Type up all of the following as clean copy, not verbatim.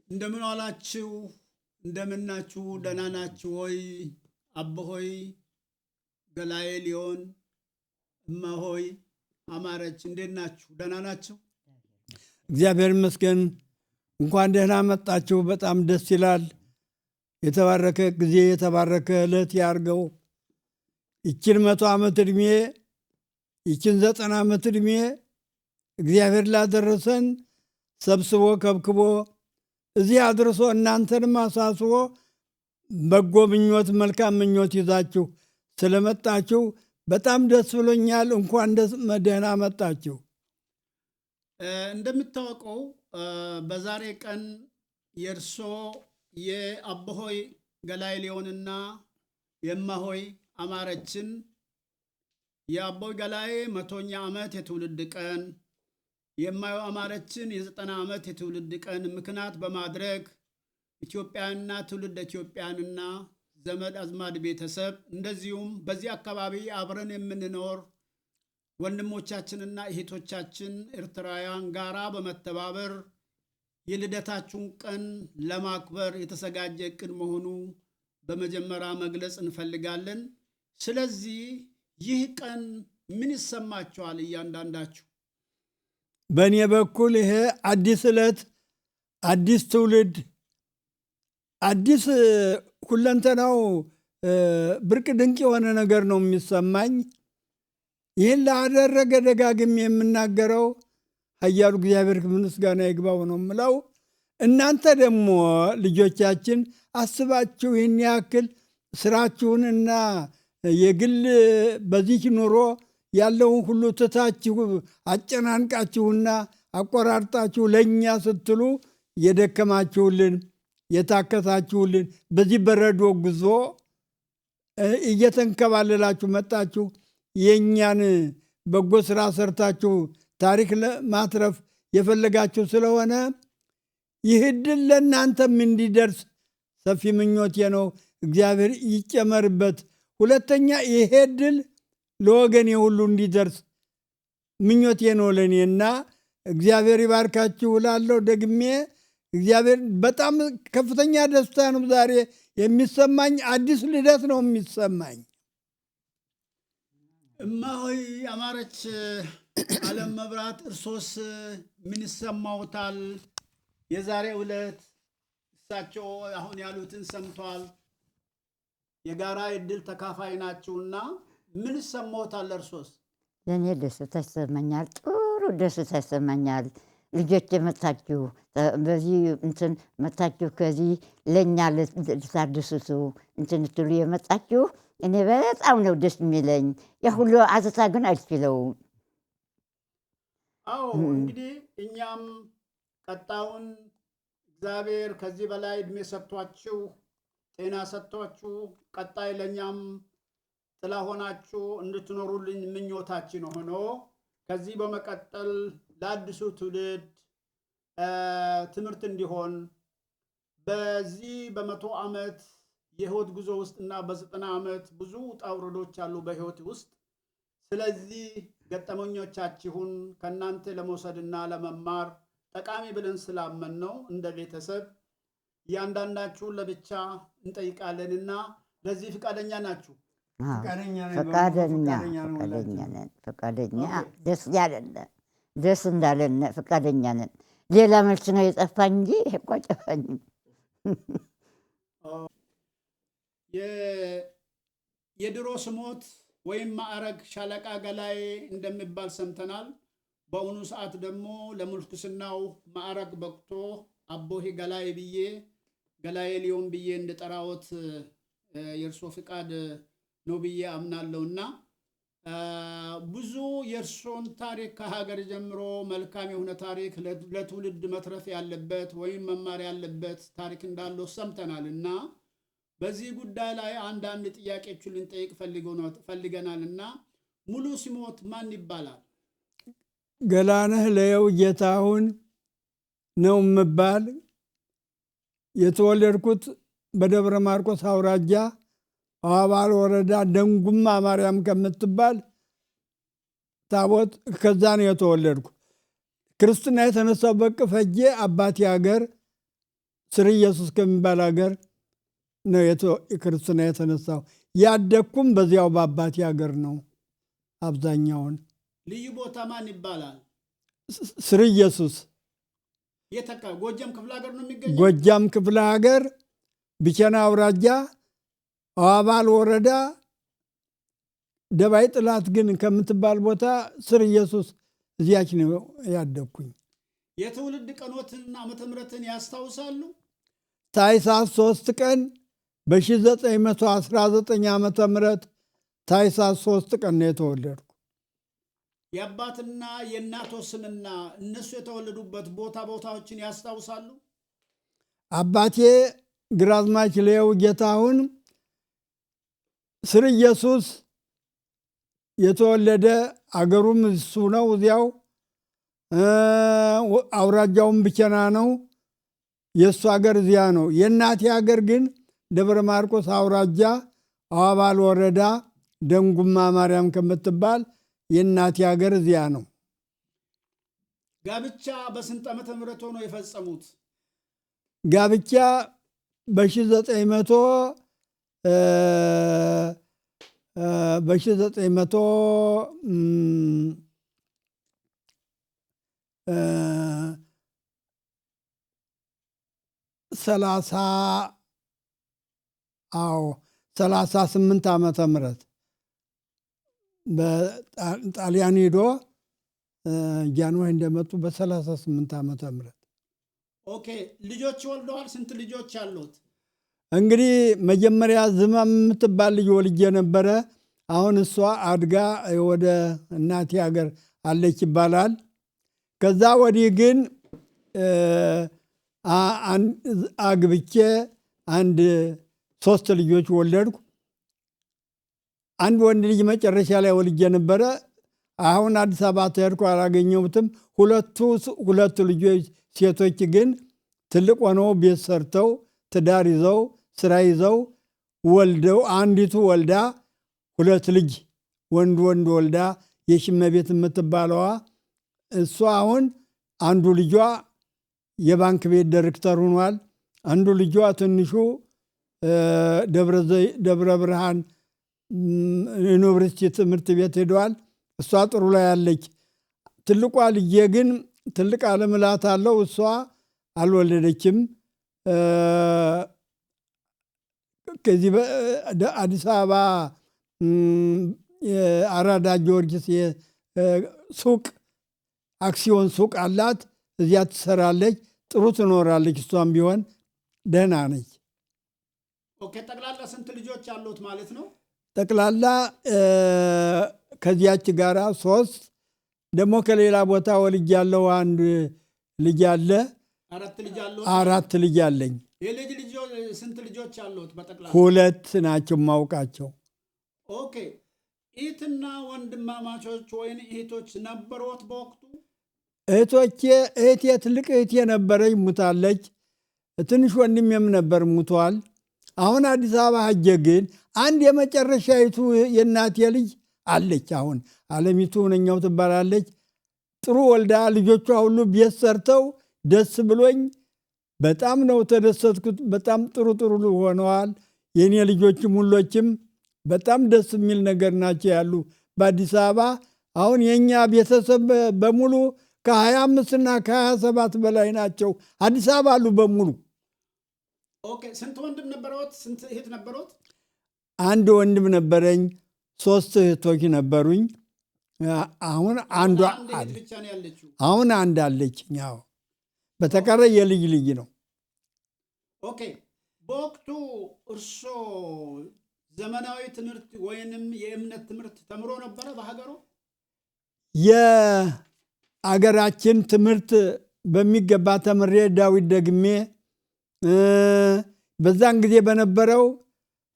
እንደምን ዋላችሁ? እንደምን ናችሁ? ደህና ናችሁ ወይ? አቦሆይ ገላዬ ሊሆን እማሆይ አማረች እንዴት ናችሁ? ደህና ናችሁ? እግዚአብሔር ይመስገን። እንኳን ደህና መጣችሁ። በጣም ደስ ይላል። የተባረከ ጊዜ የተባረከ ዕለት ያርገው። ይችን 100 ዓመት ዕድሜ ይችን 90 ዓመት ዕድሜ እግዚአብሔር ላደረሰን ሰብስቦ ከብክቦ እዚህ አድርሶ እናንተንም አሳስቦ በጎ ምኞት መልካም ምኞት ይዛችሁ ስለመጣችሁ በጣም ደስ ብሎኛል። እንኳን ደህና መጣችሁ። እንደምታወቀው በዛሬ ቀን የእርሶ የአቦሆይ ገላዬ ሊሆንና የእማሆይ አማረችን የአቦይ ገላዬ 100ኛ ዓመት የትውልድ ቀን የእማሆይ አማረችን የ90 ዓመት የትውልድ ቀን ምክንያት በማድረግ ኢትዮጵያንና ትውልድ ኢትዮጵያንና ዘመድ አዝማድ ቤተሰብ እንደዚሁም በዚህ አካባቢ አብረን የምንኖር ወንድሞቻችንና እህቶቻችን ኤርትራውያን ጋራ በመተባበር የልደታችሁን ቀን ለማክበር የተዘጋጀ ዕቅድ መሆኑ በመጀመሪያ መግለጽ እንፈልጋለን። ስለዚህ ይህ ቀን ምን ይሰማችኋል? እያንዳንዳችሁ በእኔ በኩል ይሄ አዲስ ዕለት፣ አዲስ ትውልድ፣ አዲስ ሁለንተናው ብርቅ ድንቅ የሆነ ነገር ነው የሚሰማኝ። ይህን ላደረገ ደጋግሜ የምናገረው ኃያሉ እግዚአብሔር ምስጋና ይግባው ነው የምለው። እናንተ ደግሞ ልጆቻችን አስባችሁ ይህን ያክል ስራችሁንና የግል በዚህ ኑሮ ያለውን ሁሉ ትታችሁ አጨናንቃችሁና አቆራርጣችሁ ለእኛ ስትሉ የደከማችሁልን የታከታችሁልን በዚህ በረዶ ጉዞ እየተንከባለላችሁ መጣችሁ። የእኛን በጎ ስራ ሰርታችሁ ታሪክ ማትረፍ የፈለጋችሁ ስለሆነ ይህ ዕድል ለእናንተም እንዲደርስ ሰፊ ምኞቴ ነው። እግዚአብሔር ይጨመርበት። ሁለተኛ ይሄ ዕድል ለወገኔ ሁሉ እንዲደርስ ምኞቴ ነው ለእኔና እግዚአብሔር ይባርካችሁ እላለሁ። ደግሜ እግዚአብሔር በጣም ከፍተኛ ደስታ ነው ዛሬ የሚሰማኝ። አዲስ ልደት ነው የሚሰማኝ። እማሆይ አማረች ዓለም መብራት እርሶስ ምን ይሰማዎታል? የዛሬ ዕለት እሳቸው አሁን ያሉትን ሰምተዋል። የጋራ ዕድል ተካፋይ ናችሁና ምን ይሰማዎታል? እርሶስ? ለእኔ ደስታ ይሰማኛል። ጥሩ ደስታ ይሰማኛል። ልጆች መታችሁ በዚህ እንትን መታችሁ ከዚህ ለእኛ ልታድስቱ እንትን ትሉ የመጣችሁ እኔ በጣም ነው ደስ የሚለኝ። የሁሉ አዘታ ግን አልችለውም። አዎ እንግዲህ እኛም ቀጣውን እግዚአብሔር ከዚህ በላይ እድሜ ሰጥቷችሁ ጤና ሰጥቷችሁ ቀጣይ ለእኛም ጥላ ሆናችሁ እንድትኖሩልኝ ምኞታችን ሆኖ ከዚህ በመቀጠል ለአዲሱ ትውልድ ትምህርት እንዲሆን በዚህ በ100 ዓመት የህይወት ጉዞ ውስጥ እና በ90 ዓመት ብዙ ውጣ ውረዶች አሉ በህይወት ውስጥ። ስለዚህ ገጠመኞቻችሁን ከእናንተ ለመውሰድና ለመማር ጠቃሚ ብለን ስላመን ነው እንደ ቤተሰብ እያንዳንዳችሁን ለብቻ እንጠይቃለንና ለዚህ ፈቃደኛ ናችሁ? ፈቃደኛ ደስ እንዳለን ፈቃደኛ ነን። ሌላ መልስ ነው የጠፋኝ እንጂ እኮ አይጠፋኝም። የድሮ ስሞት ወይም ማዕረግ ሻለቃ ገላዬ እንደሚባል ሰምተናል። በአሁኑ ሰዓት ደግሞ ለምንኩስናው ማዕረግ በቅቶ አቦሄ ገላዬ ብዬ ገላዬ ሊሆን ብዬ እንድጠራዎት የእርሶ ፍቃድ ነው ብዬ አምናለሁና ብዙ የእርሶን ታሪክ ከሀገር ጀምሮ መልካም የሆነ ታሪክ ለትውልድ መትረፍ ያለበት ወይም መማር ያለበት ታሪክ እንዳለው ሰምተናል እና በዚህ ጉዳይ ላይ አንዳንድ ጥያቄዎችን ልንጠይቅ ፈልገናል እና ሙሉ ስሞት ማን ይባላል? ገላነህ ለየው ጌታሁን ነው የምባል። የተወለድኩት በደብረ ማርቆስ አውራጃ አዋባል ወረዳ ደንጉማ ማርያም ከምትባል ታቦት ከዛ ነው የተወለድኩ። ክርስትና የተነሳው በቅፈጄ አባቴ ሀገር ስር ኢየሱስ ከሚባል ሀገር ነው ክርስትና የተነሳው። ያደግኩም በዚያው በአባቴ ሀገር ነው። አብዛኛውን ልዩ ቦታ ማን ይባላል? ስር ኢየሱስ የተካ ጎጃም ክፍለ ሀገር ነው የሚገኘው። ጎጃም ክፍለ ሀገር ቢቸና አውራጃ አዋባል ወረዳ ደባይ ጥላት ግን ከምትባል ቦታ ስር ኢየሱስ እዚያች ነው ያደግኩኝ። የትውልድ ቀኖትንና ዓመተ ምሕረትን ያስታውሳሉ? ታኅሳስ 3 ቀን በ1919 ዓመተ ምሕረት ታኅሳስ 3 ቀን ነው የተወለድኩ። የአባትና የእናቶ ስምና እነሱ የተወለዱበት ቦታዎችን ያስታውሳሉ? አባቴ ግራዝማች ሌው ጌታሁን ስር ኢየሱስ የተወለደ አገሩም እሱ ነው። እዚያው አውራጃውም ብቸና ነው። የእሱ ሀገር እዚያ ነው። የእናቴ ሀገር ግን ደብረ ማርቆስ አውራጃ አዋባል ወረዳ ደንጉማ ማርያም ከምትባል የእናቴ ሀገር እዚያ ነው። ጋብቻ በስንት ዓመተ ምሕረት ሆኖ የፈጸሙት? ጋብቻ በ1930 38 ዓመተ ምሕረት በጣሊያን ሄዶ ጃንዋሪ እንደመጡ በ38 ዓመተ ምሕረት። ኦኬ። ልጆች ወልደዋል? ስንት ልጆች አሉት? እንግዲህ መጀመሪያ ዝማም የምትባል ልጅ ወልጄ ነበረ። አሁን እሷ አድጋ ወደ እናቴ ሀገር አለች ይባላል። ከዛ ወዲህ ግን አግብቼ 3 ልጆች ወለድኩ። አንድ ወንድ ልጅ መጨረሻ ላይ ወልጄ ነበረ። አሁን አዲስ አበባ ተሄድኩ፣ አላገኘሁትም። ሁለቱ ልጆች ሴቶች ግን ትልቅ ሆነው ቤት ሰርተው ትዳር ይዘው ስራ ይዘው ወልደው አንዲቱ ወልዳ 2 ልጅ ወንድ ወልዳ የሽመቤት የምትባለዋ እሷ አሁን አንዱ ልጇ የባንክ ቤት ዳይሬክተር ሆኗል። አንዱ ልጇ ትንሹ ደብረ ብርሃን ዩኒቨርሲቲ ትምህርት ቤት ሄደዋል። እሷ ጥሩ ላይ ያለች። ትልቋ ልጄ ግን ትልቅ አለምላት አለው። እሷ አልወለደችም። ከዚህ አዲስ አበባ አራዳ ጊዮርጊስ ሱቅ አክሲዮን ሱቅ አላት። እዚያ ትሰራለች። ጥሩ ትኖራለች። እሷም ቢሆን ደህና ነች። ኦኬ። ጠቅላላ ስንት ልጆች አሉት ማለት ነው? ጠቅላላ ከዚያች ጋራ 3 ደግሞ ከሌላ ቦታ ወልጅ ያለው አንድ ልጅ አለ። 4 ልጅ አሉት? 4 ልጅ አለኝ። የልጅ ልጆች ስንት ልጆች አሉት በጠቅላላ? 2 ናቸው ማውቃቸው። ኦኬ። እህትና ወንድማማቾች ወይም እህቶች ነበሩት በወቅቱ? እህቴ ትልቅ እህቴ ነበረች፣ ሙታለች። ትንሽ ወንድሜም ነበር፣ ሙቷል። አሁን አዲስ አበባ ሄጄ ግን አንድ የመጨረሻይቱ የእናቴ ልጅ አለች። አሁን አለሚቱ ሁነኛው ትባላለች። ጥሩ ወልዳ ልጆቿ ሁሉ ቤት ሰርተው ደስ ብሎኝ በጣም ነው ተደሰትኩት። በጣም ጥሩ ሆነዋል። የእኔ ልጆችም ሁሎችም በጣም ደስ የሚል ነገር ናቸው ያሉ በአዲስ አበባ። አሁን የእኛ ቤተሰብ በሙሉ ከ25 እና ከ27 በላይ ናቸው አዲስ አበባ አሉ በሙሉ። ኦኬ። ስንት ወንድም ነበረዎት? ስንት እህት ነበረዎት? አንድ ወንድም ነበረኝ፣ 3 እህቶች ነበሩኝ። አሁን አንዷ ብቻ ነው ያለችው? አሁን አንድ አለችኝ። ያው በተቀረ የልጅ ልጅ ነው። ኦኬ። በወቅቱ እርሶ ዘመናዊ ትምህርት ወይንም የእምነት ትምህርት ተምሮ ነበረ በሀገሩ? የአገራችን ትምህርት በሚገባ ተምሬ ዳዊት ደግሜ በዛን ጊዜ በነበረው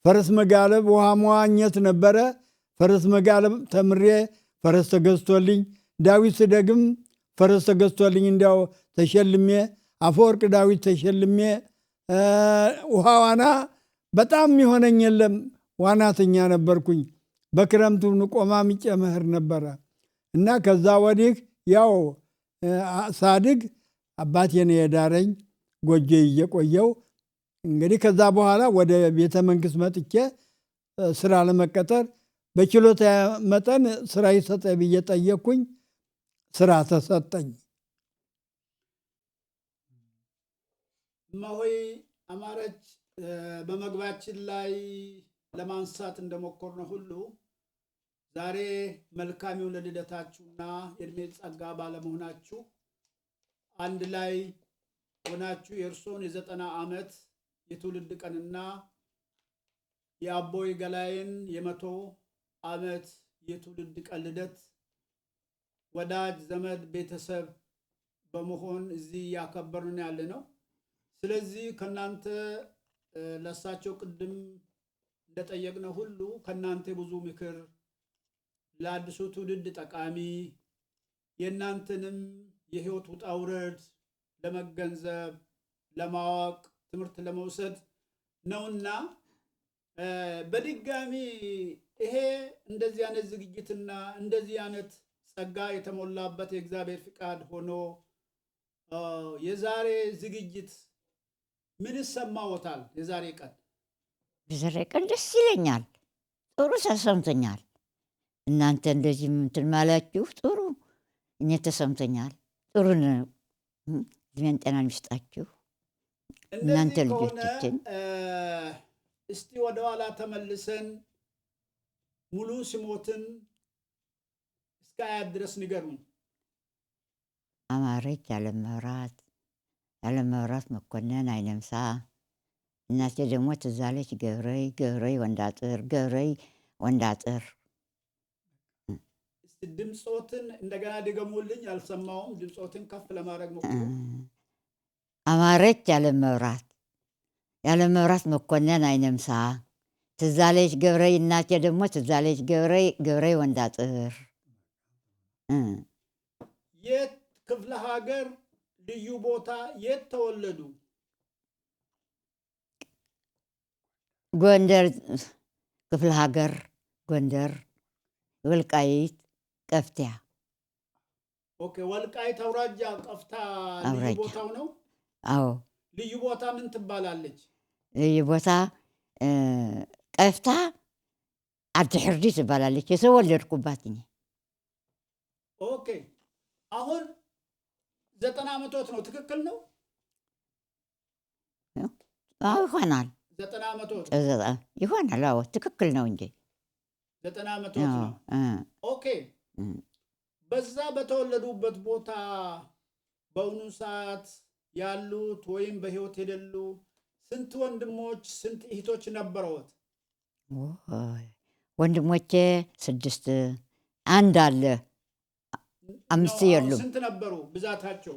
ፈረስ መጋለብ፣ ውሃ መዋኘት ነበረ። ፈረስ መጋለብ ተምሬ ፈረስ ተገዝቶልኝ፣ ዳዊት ስደግም ፈረስ ተገዝቶልኝ እንዲያው ተሸልሜ፣ አፈወርቅ ዳዊት ተሸልሜ፣ ውሃ ዋና በጣም የሚሆነኝ የለም ዋናተኛ ነበርኩኝ። በክረምቱ ቆማምጬ መህር ነበረ እና ከዛ ወዲህ ያው ሳድግ አባቴ ነው የዳረኝ። ጎጆ እየቆየው እንግዲህ ከዛ በኋላ ወደ ቤተ መንግስት መጥቼ ስራ ለመቀጠር በችሎታ መጠን ስራ ይሰጠኝ ብዬ ጠየቅኩኝ። ስራ ተሰጠኝ። እማሆይ አማረች በመግባችን ላይ ለማንሳት እንደሞከርነው ሁሉ ዛሬ መልካም የሆነ ልደታችሁና የእድሜ ጸጋ ባለመሆናችሁ አንድ ላይ ሆናችሁ የእርሶን የ90 ዓመት የትውልድ ቀንና የአቦይ ገላይን የ100 ዓመት የትውልድ ቀን ልደት ወዳጅ ዘመድ ቤተሰብ በመሆን እዚህ ያከበርን ያለ ነው። ስለዚህ ከናንተ ለሳቸው ቅድም እንደጠየቅነው ሁሉ ከናንተ ብዙ ምክር ለአዲሱ ትውልድ ጠቃሚ የናንተንም የህይወት ውጣ ውረድ ለመገንዘብ ለማወቅ ትምህርት ለመውሰድ ነውና በድጋሚ ይሄ እንደዚህ አይነት ዝግጅትና እንደዚህ አይነት ጸጋ የተሞላበት የእግዚአብሔር ፍቃድ ሆኖ የዛሬ ዝግጅት ምን ይሰማዎታል? የዛሬ ቀን ደስ ይለኛል። ጥሩ ተሰምተኛል። እናንተ እንደዚህ እንትን ማላችሁ ጥሩ እኔ ተሰምተኛል። ጥሩ ነው። እድሜን ጤናን ይስጣችሁ እናንተ ልጆቻችን። እስቲ ወደ ኋላ ተመልሰን ሙሉ ስሞትን እስከ አያት ድረስ ንገሩን። አማረች ያለመብራት መኮንን አይነምሳ። እናቴ ደግሞ ትዛለች ገብረይ ወንዳጥር። እስቲ ድምፆትን እንደገና ድገሙልኝ፣ አልሰማውም። ድምፆትን ከፍ ለማድረግ ሞክሩ። አማረች ያለመብራት መኮንን አይነምሳ። ትዛለች ገብረይ። እናቴ ደግሞ ትዛለች ገብረይ ወንዳጥር። የት ክፍለ ሀገር ልዩ ቦታ የት ተወለዱ? ጎንደር ክፍለ ሀገር ጎንደር ወልቃይት ቀፍታ። ኦኬ፣ ወልቃይት አውራጃ ቀፍታ ልዩ ቦታው ነው። አዎ። ልዩ ቦታ ምን ትባላለች? ልዩ ቦታ ቀፍታ አዲ ሕርዲ ትባላለች። የተወለድኩባት እኔ። ኦኬ፣ አሁን 90 ዓመቶት ነው። ትክክል ነው? አዎ ይሆናል። 90 ዓመቶት ይሆናል። አዎ ትክክል ነው እንጂ 90 ዓመቶት ነው። ኦኬ፣ በዛ በተወለዱበት ቦታ በአሁኑ ሰዓት ያሉት ወይም በህይወት የሌሉ ስንት ወንድሞች ስንት እህቶች ነበረዎት? ወንድሞቼ 6፣ አንድ አለ 5 የሉም። ስንት ነበሩ ብዛታቸው?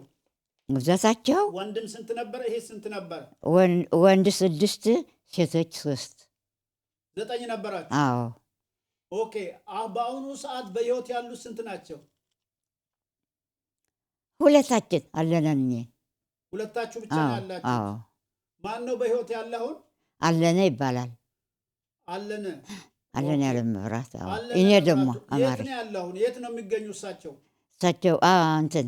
ወንድም ስንት ነበረ? ይሄ ስንት ነበረ? ወንድ 6 ሴቶች 3። 9 ነበራችሁ? አዎ። ኦኬ፣ በአሁኑ ሰዓት በህይወት ያሉት ስንት ናቸው? ሁለታችን አለነን። ሁለታችሁ ብቻ ነው ያላችሁ? አዎ። ማን ነው በህይወት ያለውን? አለነ ይባላል። አለነ ያለመብራት። እኔ ደግሞ የት ነው ያለውን? የት ነው የሚገኙ እሳቸው? እንትን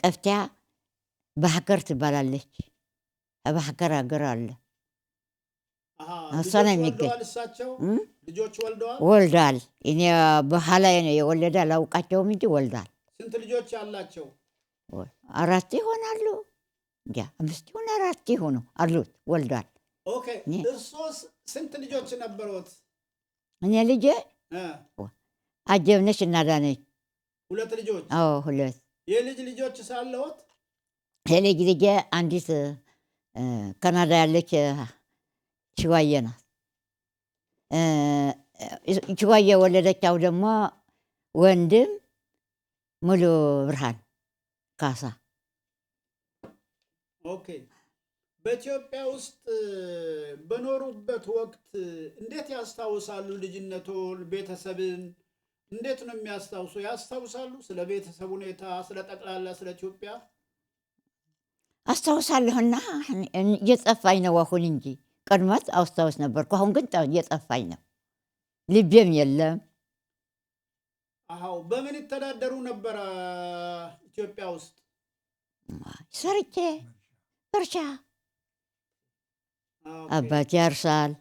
ቀፍታ ባህከር ትባላለች። ባህከር ሀገር አለ። እሷ ነው የሚገኝ። ልጆች ወልዳል። እኔ በኋላ ነው የወለደ አላውቃቸውም እንጂ ወልዳል። ስንት ልጆች ያላቸው? 4 ይሆናሉ። እንጃ 5 ይሆን 4 ይሆኑ አሉት። ወልዳል። ኦኬ፣ እርሶስ ስንት ልጆች ነበሩት? እኔ ልጄ አጀብነች እና ዳነች 2 ልጆች? አዎ 2 የልጅ ልጆች ሳለዎት? የልጅ ልጄ አንዲት ካናዳ ያለች ችዋየ ናት። ችዋየ ወለደቻው ደግሞ ወንድም ሙሉ ብርሃን ካሳ። ኦኬ፣ በኢትዮጵያ ውስጥ በኖሩበት ወቅት እንዴት ያስታውሳሉ? ልጅነቶን፣ ቤተሰብን እንዴት ነው የሚያስታውሱ? ያስታውሳሉ? ስለ ቤተሰብ ሁኔታ፣ ስለ ጠቅላላ ስለ ኢትዮጵያ አስታውሳለሁና እየጠፋኝ ነው አሁን እንጂ ቀድሞት አስታውስ ነበርኩ። አሁን ግን እየጠፋኝ ነው። ልቤም የለም። አዎ። በምን ይተዳደሩ ነበረ ኢትዮጵያ ውስጥ? ሰርቼ በእርሻ ኦኬ። አባቴ ያርሳል።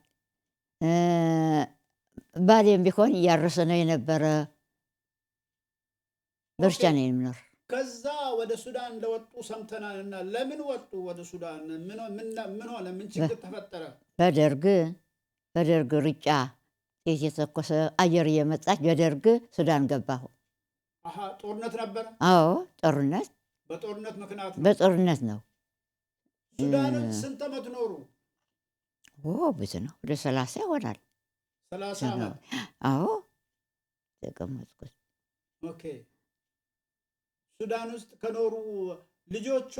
ባሌም ቢሆን እያረሰ ነው የነበረ። በእርሻ ኦኬ። ነው የሚኖር። ከዛ ወደ ሱዳን እንደወጡ ሰምተናልና ለምን ወጡ ወደ ሱዳን? ምን ሆነ? ምን ችግር ተፈጠረ? በደርግ ሩጫ ጥይት የተኮሰ አየር እየመጣች በደርግ ሱዳን ገባሁ። አሀ፣ ጦርነት ነበረ። አዎ ጦርነት፣ በጦርነት ምክንያት ነው። በጦርነት ነው። ሱዳንን ስንት ዓመት ኖሩ? ብዙ ነው፣ ወደ 30 ይሆናል። 30 ዓመት። አዎ ተቀመጥኩት። ኦኬ። ሱዳን ውስጥ ከኖሩ ልጆቹ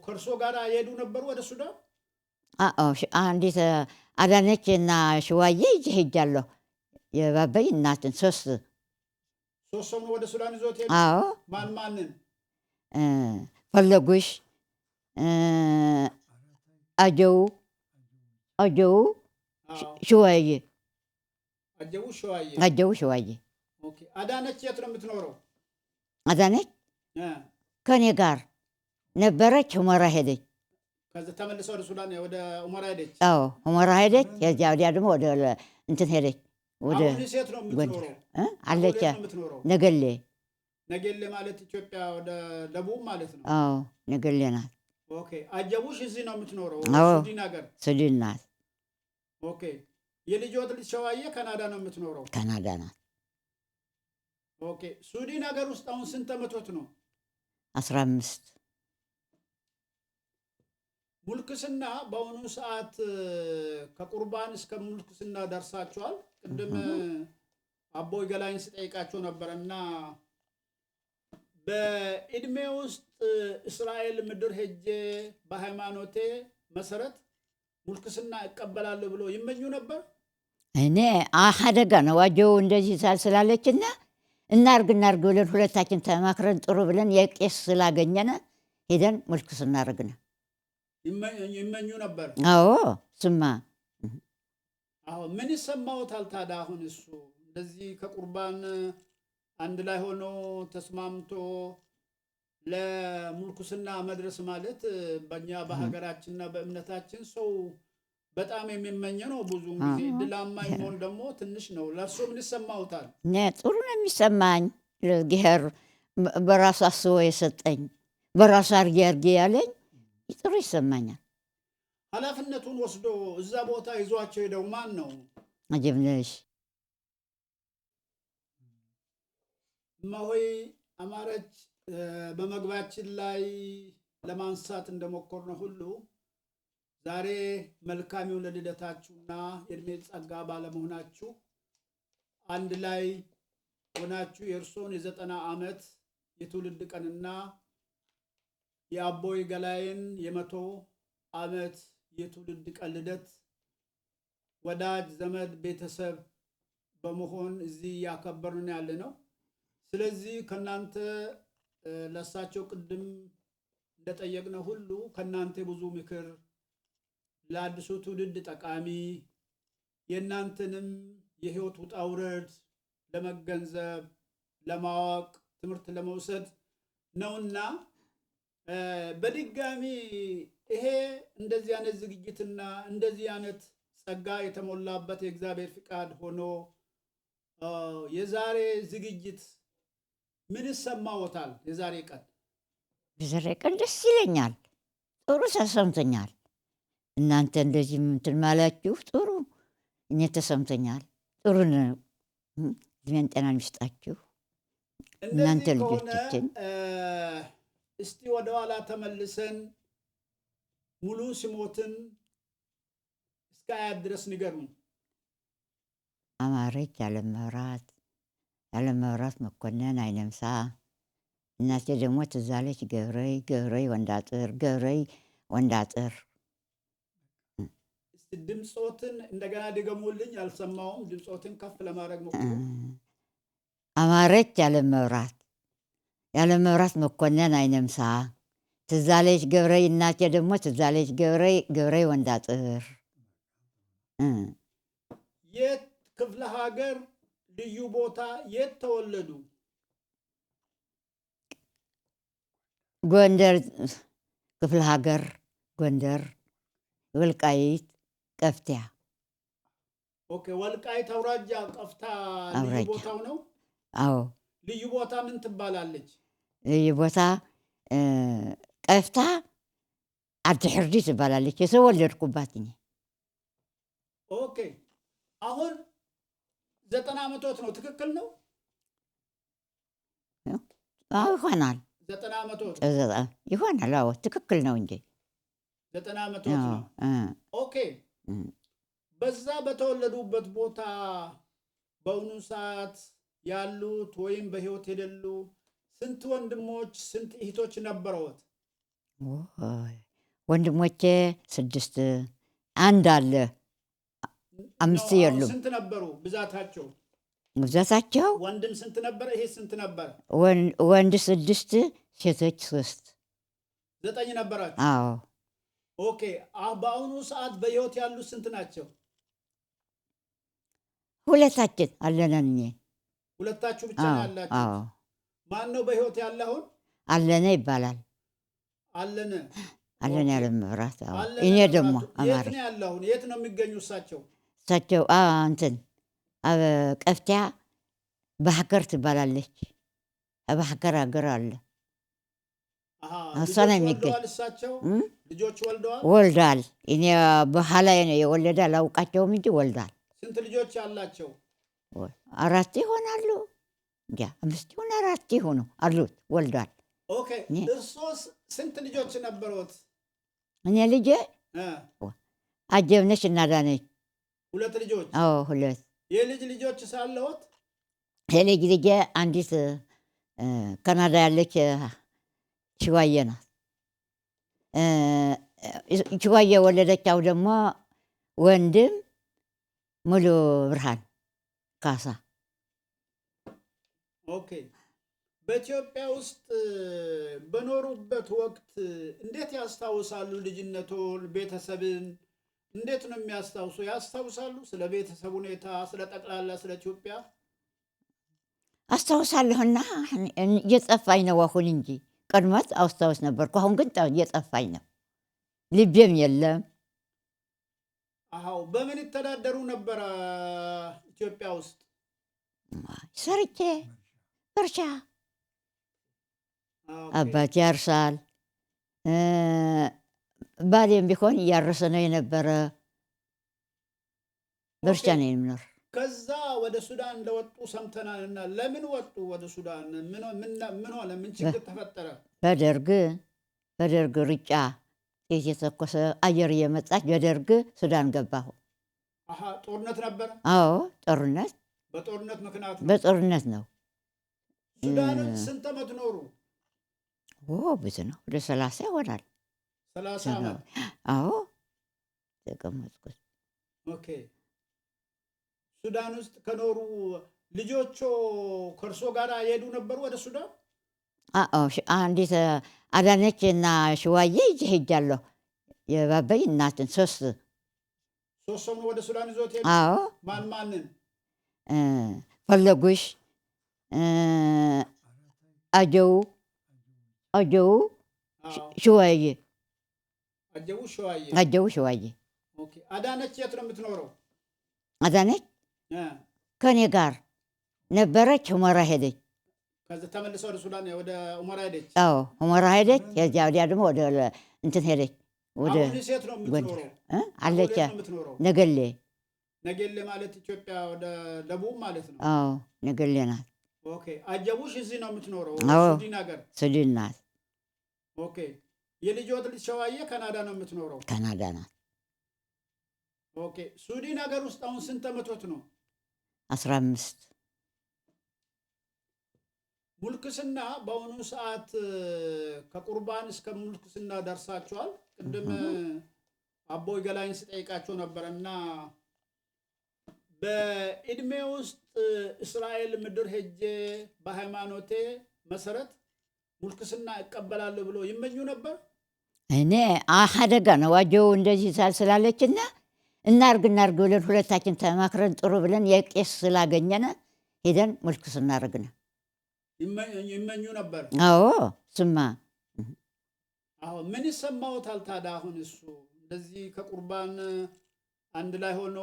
ከእርሶ ጋር የሄዱ ነበሩ ወደ ሱዳን? አንዲት አዳነች እና ሽዋዬ ይዤ ሄጃለሁ። የባበይ እናትን ሶስት ሰው ነው ወደ ሱዳን ይዞት ሄዱ? አዎ ማንን? ፈለጉሽ፣ አጀው ሽዋዬ፣ አጀው ሽዋዬ። ኦኬ። አዳነች የት ነው የምትኖረው? አዳነች ከኔ ጋር ነበረች። ሁመራ ሄደች። ከዛ ተመልሰው ወደ ሱዳን ወደ ሁመራ ሄደች? አዎ ሁመራ ሄደች። ከዚያ ወዲያ ደግሞ ወደ እንትን ሄደች። ወደ አሁን ሴት ነው የምትኖረው? አለች የምትኖረው ነገሌ። ነገሌ ማለት ኢትዮጵያ ወደ ደቡብ ማለት ነው? አዎ ነገሌ ናት። ኦኬ። አጀቡሽ እዚህ ነው የምትኖረው? አዎ ሱዲን ሀገር? ሱዲን ናት። ኦኬ። የልጆት ልጅ ሸዋዬ ካናዳ ነው የምትኖረው? ካናዳ ናት። ኦኬ። ሱዲን ሀገር ውስጥ አሁን ስንት ዓመቶት ነው? 15 ሙልክስና በአሁኑ ሰዓት ከቁርባን እስከ ሙልክስና ደርሳችኋል። ቅድም አቦይ ገላይን ስጠይቃቸው ነበረና በእድሜ ውስጥ እስራኤል ምድር ሄጄ በሃይማኖቴ መሰረት ሙልክስና እቀበላለሁ ብሎ ይመኙ ነበር? እኔ አደጋ ነው ዋጀው እንደዚህ ስላለችና እናርግ ብለን ሁለታችን ተማክረን ጥሩ ብለን የቄስ ስላገኘነ ሄደን ሙልክስና አረግነ። ይመኙ ነበር? አዎ ስማ። አዎ። ምን ይሰማዎታል ታዲያ? አሁን እሱ እንደዚህ ከቁርባን አንድ ላይ ሆኖ ተስማምቶ ለሙልኩስና መድረስ ማለት በእኛ በሀገራችንና በእምነታችን ሰው በጣም የሚመኘ ነው። ብዙውን ጊዜ እድላማ መሆን ደግሞ ትንሽ ነው። ለእርሱ ምን ይሰማዎታል? ጥሩ ነው የሚሰማኝ። እግዚአብሔር በራሱ አስቦ የሰጠኝ በራሱ አርጌ ያለኝ ጥሩ ይሰማኛል። ኃላፊነቱን ወስዶ እዛ ቦታ ይዟቸው ሄደው ማን ነው? አጀብነሽ እማሆይ አማረች በመግባችን ላይ ለማንሳት እንደሞከርነው ሁሉ ዛሬ መልካም የሆነ ልደታችሁና የእድሜ ጸጋ ባለመሆናችሁ አንድ ላይ ሆናችሁ የእርሶን የ90 ዓመት የትውልድ ቀንና የአቦይ ገላይን የ100 ዓመት የትውልድ ቀን ልደት ወዳጅ ዘመድ ቤተሰብ በመሆን እዚህ ያከበርን ያለ ነው። ስለዚህ ከናንተ ለሳቸው ቅድም እንደጠየቅነው ሁሉ ከናንተ ብዙ ምክር ለአዲሱ ትውልድ ጠቃሚ የናንተንም የህይወት ውጣ ውረድ ለመገንዘብ ለማወቅ ትምህርት ለመውሰድ ነውና በድጋሚ ይሄ እንደዚህ አይነት ዝግጅትና እንደዚህ አይነት ጸጋ የተሞላበት የእግዚአብሔር ፍቃድ ሆኖ የዛሬ ዝግጅት ምን ይሰማዎታል? የዛሬ ቀን ደስ ይለኛል። ጥሩ ተሰምቶኛል። እናንተ እንደዚህ እንትን ማላችሁ ጥሩ እኔ ተሰምቶኛል። ጥሩ ነው። እድሜን ጤናን ይስጣችሁ እናንተ ልጆቻችን። እስቲ ወደ ኋላ ተመልሰን ሙሉ ስሞትን እስከ አያት ድረስ ንገሩን። አማረች ያለመብራት መኮንን አይነምሳ። እናቴ ደግሞ ትዛለች ገብረይ ወንዳጥር። ድምፆትን እንደገና ድገሙልኝ፣ አልሰማውም። ድምፆትን ከፍ ለማድረግ ሞክሩ። አማረች ያለመብራት መኮንን አይነምሳ። ትዛለች ገብረይ። እናቴ ደግሞ ትዛለች ገብረይ ወንዳጥር። የት ክፍለ ሀገር ልዩ ቦታ የት ተወለዱ? ጎንደር ክፍለ ሀገር ጎንደር፣ ወልቃይት፣ ቀፍቲያ ኦኬ። ወልቃይት አውራጃ ቀፍታ ልዩ አውራጃ። ቦታው ነው። አዎ ልዩ ቦታ ምን ትባላለች? ልዩ ቦታ ቀፍታ ዓዲ ሕርዲ ትባላለች። የተወለድኩባት እኔ። ኦኬ። አሁን 90 ዓመቶት ነው፣ ትክክል ነው? አዎ ይሆናል 90 ዓመቶት ይሆናል። አዎ ትክክል ነው እንጂ 90 ዓመቶት ነው። ኦኬ። በዛ በተወለዱበት ቦታ በአሁኑ ሰዓት ያሉት ወይም በህይወት የሌሉ ስንት ወንድሞች ስንት እህቶች ነበረዎት? ወንድሞቼ 6፣ አንድ አለ፣ 5 የሉም። ስንት ነበሩ ብዛታቸው? ብዛታቸው ወንድም ስንት ነበረ? ይሄ ስንት ነበረ? ወንድ 6፣ ሴቶች 3። 9 ነበራችሁ? አዎ። ኦኬ። በአሁኑ ሰዓት በህይወት ያሉት ስንት ናቸው? ሁለታችን አለነን። እኔ ሁለታችሁ ብቻ ነው ያላችሁ? አዎ። ማን ነው በህይወት ያለ አሁን? አለነ ይባላል። አለነ አለነ ያለ መብራት። አዎ። እኔ ደግሞ አማሪ። የት ነው ያለ አሁን? የት ነው የሚገኙ እሳቸው? እሳቸው እንትን ቀፍቲያ ባህከር ትባላለች። ባህከር ሀገር አለ። እሷ ነው የሚገኝ። እሳቸው ልጆች ወልደዋል? ወልዳል። እኔ በኋላ ነው የወለደ፣ አላውቃቸውም እንጂ ወልዳል። ስንት ልጆች አላቸው? 4 ይሆናሉ። እንጃ 5 ይሆን 4 ይሆኑ አሉት። ወልዳል። ኦኬ። እርሶስ ስንት ልጆች ነበሩት? እኔ ልጄ አጀብነች እና ዳነች። 2 ልጆች? አዎ 2 የልጅ ልጆች ሳለዎት? የልጅ ልጄ አንዲት ካናዳ ያለች ችዋየ ናት። ችዋየ ወለደቻው ደግሞ ወንድም ሙሉ ብርሃን ካሳ። ኦኬ። በኢትዮጵያ ውስጥ በኖሩበት ወቅት እንዴት ያስታውሳሉ? ልጅነቶን፣ ቤተሰብን እንዴት ነው የሚያስታውሱ? ያስታውሳሉ? ስለ ቤተሰብ ሁኔታ፣ ስለ ጠቅላላ ስለ ኢትዮጵያ አስታውሳለሁና እየጠፋኝ ነው አሁን እንጂ ቀድሞት አስታውስ ነበርኩ። አሁን ግን እየጠፋኝ ነው፣ ልቤም የለም። አዎ። በምን ይተዳደሩ ነበረ ኢትዮጵያ ውስጥ? ሰርቼ እርሻ። አባቴ ያርሳል፣ ባሌም ቢሆን እያረሰ ነው የነበረ። በእርሻ ነው የምኖር። ከዛ ወደ ሱዳን እንደወጡ ሰምተናልና ለምን ወጡ ወደ ሱዳን? ምን ሆነ? ምን ችግር ተፈጠረ? በደርግ ሩጫ ጤት የተኮሰ አየር እየመጣች በደርግ ሱዳን ገባሁ። ጦርነት ነበረ? አዎ ጦርነት። በጦርነት ምክንያት ነው? በጦርነት ነው። ሱዳን ስንት ዓመት ኖሩ? ብዙ ነው፣ ወደ 30 ይሆናል። 30 ዓመት? አዎ ተቀመጥኩት። ኦኬ። ሱዳን ውስጥ ከኖሩ ልጆቹ ከእርሶ ጋር የሄዱ ነበሩ ወደ ሱዳን? አንዲት አዳነች እና ሽዋዬ ይዤ ሄጃለሁ። የባበይ እናትን 3 ሰው ነው ወደ ሱዳን ይዞት ሄዱ? አዎ። ማንን? ፈለጉሽ፣ አጀው ሽዋዬ። አጀው ሽዋዬ። ኦኬ። አዳነች የት ነው የምትኖረው? አዳነች ከኔ ጋር ነበረች። ሁመራ ሄደች። ከዛ ተመልሳ ወደ ሱዳን ወደ ሁመራ ሄደች? አዎ ሁመራ ሄደች። ከዚያ ወዲያ ደግሞ ወደ እንትን ሄደች። ወደ ሴት ነው የምትኖረው? አለች ነገሌ። ነገሌ ማለት ኢትዮጵያ ወደ ደቡብ ማለት ነው? አዎ ነገሌ ናት። ኦኬ። አጀቡሽ እዚህ ነው የምትኖረው? ሱዲን ሀገር? ሱዲን ናት። ኦኬ። የልጆት ልጅ ሸዋዬ ካናዳ ነው የምትኖረው? ካናዳ ናት። ኦኬ። ሱዲን ሀገር ውስጥ አሁን ስንት ዓመቶት ነው? 15። ሙልክስና በአሁኑ ሰዓት ከቁርባን እስከ ሙልክስና ደርሳችኋል። ቅድም አቦይ ገላይን ስጠይቃቸው ነበረና በእድሜ ውስጥ እስራኤል ምድር ሄጄ በሃይማኖቴ መሰረት ሙልክስና እቀበላለሁ ብሎ ይመኙ ነበር? እኔ አደጋ ነው ዋጀው እንደዚህ ስላለችና እናርግ ብለን ሁለታችን ተማክረን ጥሩ ብለን የቄስ ስላገኘነ ሄደን ሙልክስና አረግነ። ይመኙ ነበር? አዎ ስማ አሁን ምን ይሰማዎታል ታዲያ? አሁን እሱ እንደዚህ ከቁርባን አንድ ላይ ሆኖ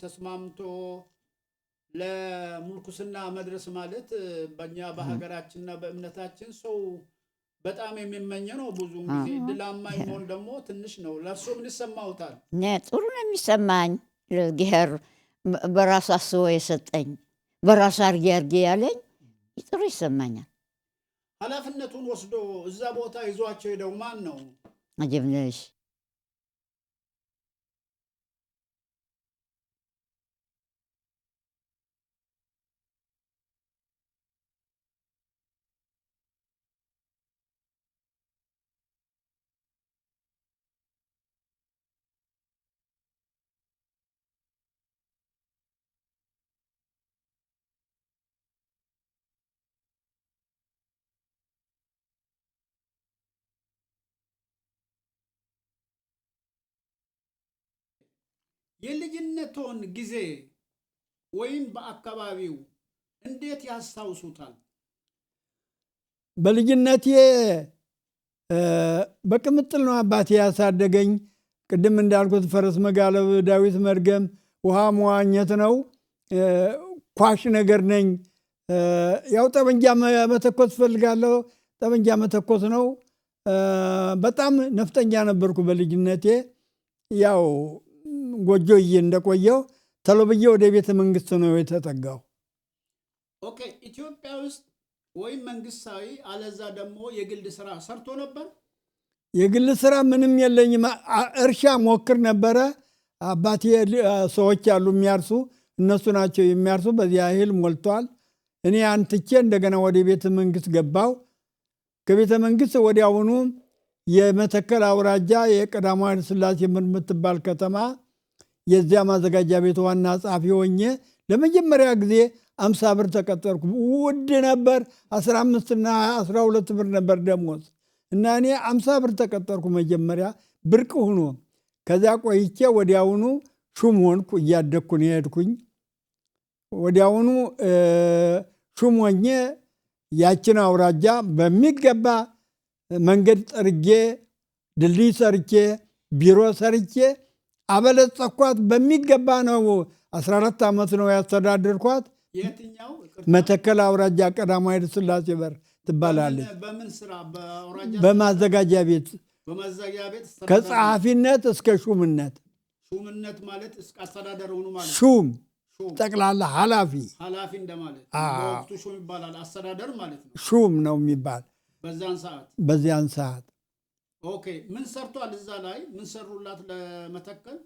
ተስማምቶ ለምንኩስና መድረስ ማለት በእኛ በሀገራችንና በእምነታችን ሰው በጣም የሚመኘ ነው። ብዙውን ጊዜ ድላማ መሆን ደግሞ ትንሽ ነው። ለእርሶ ምን ይሰማዎታል? ጥሩ ነው የሚሰማኝ። ለእግዚአብሔር በራሱ አስቦ የሰጠኝ በራሱ አርጌ አርጌ ያለኝ ጥሩ ይሰማኛል። ኃላፊነቱን ወስዶ እዛ ቦታ ይዟቸው ሄደው ማን ነው? አጀብነሽ የልጅነቶን ጊዜ ወይም በአካባቢው እንዴት ያስታውሱታል? በልጅነቴ በቅምጥል ነው አባቴ ያሳደገኝ። ቅድም እንዳልኩት ፈረስ መጋለብ፣ ዳዊት መድገም፣ ውሃ መዋኘት ነው። ኳሽ ነገር ነኝ። ያው ጠመንጃ መተኮስ ፈልጋለሁ። ጠመንጃ መተኮስ ነው። በጣም ነፍጠኛ ነበርኩ በልጅነቴ። ያው ጎጆዬ እንደቆየው ተሎ ብዬ ወደ ቤተ መንግስት ነው የተጠጋው። ኦኬ። ኢትዮጵያ ውስጥ ወይም መንግስታዊ አለዛ ደግሞ የግል ስራ ሰርቶ ነበር? የግል ስራ ምንም የለኝም። እርሻ ሞክር ነበረ። አባቴ ሰዎች አሉ የሚያርሱ፣ እነሱ ናቸው የሚያርሱ። በዚያ እህል ሞልቷል። እኔ አንትቼ እንደገና ወደ ቤተ መንግስት ገባው። ከቤተ መንግስት ወዲያውኑ የመተከል አውራጃ የቀዳማዊ ኃይለ ሥላሴ የምትባል ከተማ የዚያ ማዘጋጃ ቤት ዋና ጸሐፊ ሆኜ ለመጀመሪያ ጊዜ 50 ብር ተቀጠርኩ። ውድ ነበር። 15 እና 12 ብር ነበር ደሞዝ እና እኔ 50 ብር ተቀጠርኩ። መጀመሪያ ብርቅ ሆኖ ከዚያ ቆይቼ ወዲያውኑ ሹም ሆንኩ። እያደግኩ ነው የሄድኩኝ። ወዲያውኑ ሹም ሆኜ ያችን አውራጃ በሚገባ መንገድ ጠርጌ፣ ድልድይ ሰርቼ፣ ቢሮ ሰርቼ አበለጸኳት። በሚገባ ነው። 14 ዓመት ነው ያስተዳደርኳት። የትኛው መተከል አውራጃ ቀዳማዊ ኃይለ ሥላሴ በር ትባላለች። በምን ስራ? በአውራጃ በማዘጋጃ ቤት በማዘጋጃ ቤት ከጸሐፊነት እስከ ሹምነት። ሹምነት ማለት እስከ አስተዳደር ሆኑ ማለት ሹም ጠቅላላ ኃላፊ ኃላፊ እንደማለት። በወቅቱ ሹም ይባላል። አስተዳደር ማለት ነው። ሹም ነው የሚባል በዚያን ሰዓት። ኦኬ። ምን ሰርቷል እዛ ላይ? ምን ሰሩላት ለመተከል?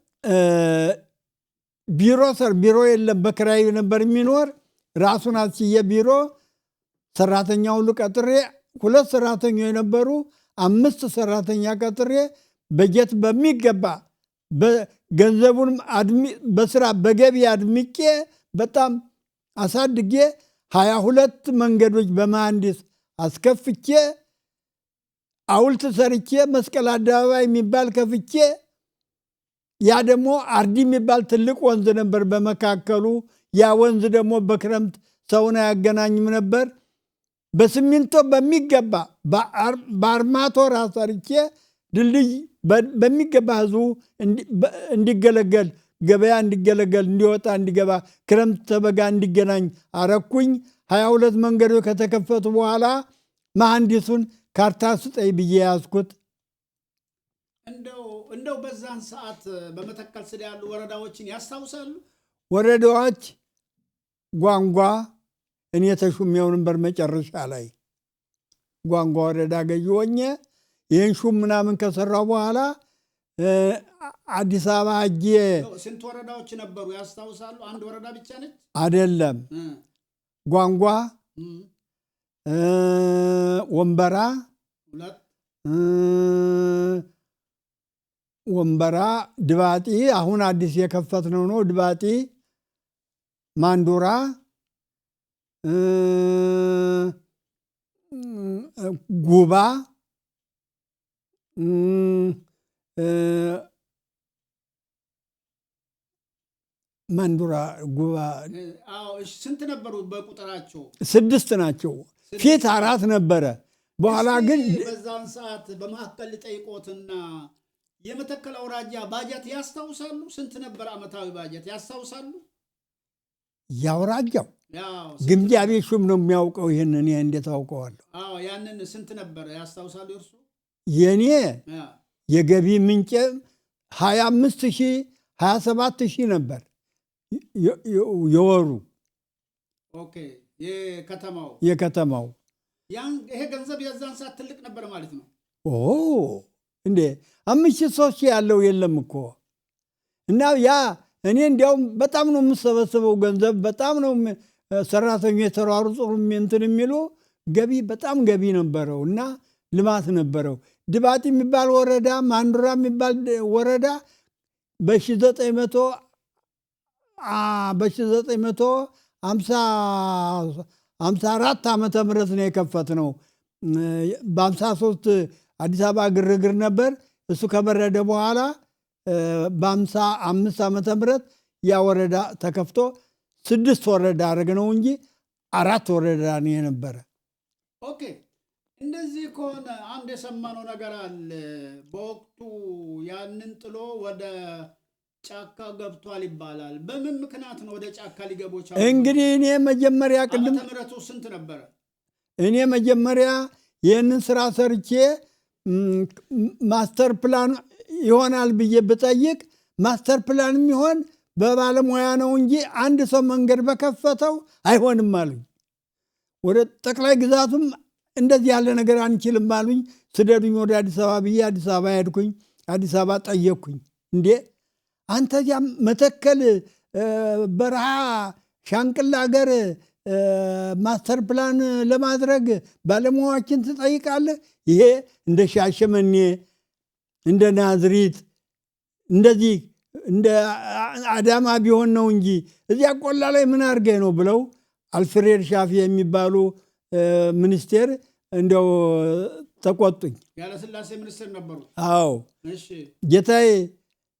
ቢሮ የለም፣ በክራይ ነበር የሚኖር። ራሱን አስችዬ ቢሮ ሰራተኛ ሁሉ ቀጥሬ 2 ሰራተኞች የነበሩ 5 ሰራተኛ ቀጥሬ በጀት በሚገባ ገንዘቡን በስራ በገቢ አድምቄ በጣም አሳድጌ 22 መንገዶች በመሐንዲስ አስከፍቼ ሐውልት ሰርቼ መስቀል አደባባይ የሚባል ከፍቼ፣ ያ ደግሞ አርዲ የሚባል ትልቅ ወንዝ ነበር በመካከሉ። ያ ወንዝ ደግሞ በክረምት ሰውን አያገናኝም ነበር። በሲሚንቶ በሚገባ በአርማቶር ሰርቼ ድልድይ በሚገባ ህዝቡ እንዲገለገል፣ ገበያ እንዲገለገል፣ እንዲወጣ እንዲገባ፣ ክረምት ተበጋ እንዲገናኝ አረኩኝ። 22 መንገዶች ከተከፈቱ በኋላ መሐንዲሱን ካርታ ስጠኝ ብዬ ያዝኩት። እንደው በዛን ሰዓት በመተከል ስር ያሉ ወረዳዎችን ያስታውሳሉ? ወረዳዎች ጓንጓ፣ እኔ ተሹሜው ነበር መጨረሻ ላይ ጓንጓ ወረዳ ገዢ ሆኜ ይህን ሹም ምናምን ከሰራው በኋላ አዲስ አበባ ሄጄ። ስንት ወረዳዎች ነበሩ ያስታውሳሉ? አንድ ወረዳ ብቻ ነች? አይደለም። ጓንጓ፣ ወንበራ፣ ድባጢ፣ አሁን አዲስ የከፈትነው ነው። ድባጢ፣ ማንዱራ፣ ጉባ፣ ማንዱራ፣ ጉባ። ስንት ነበሩ በቁጥራቸው? 6 ናቸው። ፊት 4 ነበረ። በኋላ ግን በዛን ሰዓት በመካከል ጠይቆትና የመተከል አውራጃ ባጀት ያስታውሳሉ? ስንት ነበር ዓመታዊ ባጀት ያስታውሳሉ? ያውራጃው ግምጃ ቤት ሹም ነው የሚያውቀው። ይህን እኔ እንዴት አውቀዋለሁ? ያንን ስንት ነበር ያስታውሳሉ እርሱ? የእኔ የገቢ ምንጭ 25,000 27,000 ነበር የወሩ። የከተማው ይሄ ገንዘብ የዛን ሰዓት ትልቅ ነበር ማለት ነው። እንዴ 5,000 ያለው የለም እኮ። እና ያ እኔ እንዲያውም በጣም ነው የምሰበስበው ገንዘብ። በጣም ነው ሰራተኞች የተሯሩጡ እንትን የሚሉ ገቢ በጣም ገቢ ነበረው እና ልማት ነበረው። ድባጢ የሚባል ወረዳ፣ ማንዱራ የሚባል ወረዳ በ1954 ዓመተ ምህረት ነው የከፈት ነው። በ53 አዲስ አበባ ግርግር ነበር። እሱ ከበረደ በኋላ በ55 ዓመተ ምህረት ያ ወረዳ ተከፍቶ 6 ወረዳ አደረግ ነው እንጂ 4 ወረዳ ነው የነበረ። ኦኬ። እንደዚህ ከሆነ አንድ የሰማነው ነገር አለ። በወቅቱ ያንን ጥሎ ወደ ጫካ ገብቷል ይባላል። በምን ምክንያት ነው ወደ ጫካ ሊገቡ ቻሉ? እንግዲህ እኔ መጀመሪያ ዓመተ ምህረቱ ስንት ነበረ? እኔ መጀመሪያ ይህንን ስራ ሰርቼ ማስተር ፕላን ይሆናል ብዬ ብጠይቅ ማስተር ፕላን የሚሆን በባለሙያ ነው እንጂ አንድ ሰው መንገድ በከፈተው አይሆንም አሉኝ። ወደ ጠቅላይ ግዛቱም እንደዚህ ያለ ነገር አንችልም አሉኝ። ስደዱኝ ወደ አዲስ አበባ ብዬ አዲስ አበባ ሄድኩኝ። አዲስ አበባ ጠየቅኩኝ። እንዴ አንተ እዚያም መተከል በረሃ ሻንቅላ ሀገር ማስተር ፕላን ለማድረግ ባለሙያዎችን ትጠይቃለህ? ይሄ እንደ ሻሸመኔ እንደ ናዝሪት እንደዚህ እንደ አዳማ ቢሆን ነው እንጂ እዚያ ቆላ ላይ ምን አድርገህ ነው ብለው አልፍሬድ ሻፊ የሚባሉ ሚኒስቴር እንደው ተቆጡኝ። ያለስላሴ ሚኒስቴር ነበሩ። አዎ ጌታዬ፣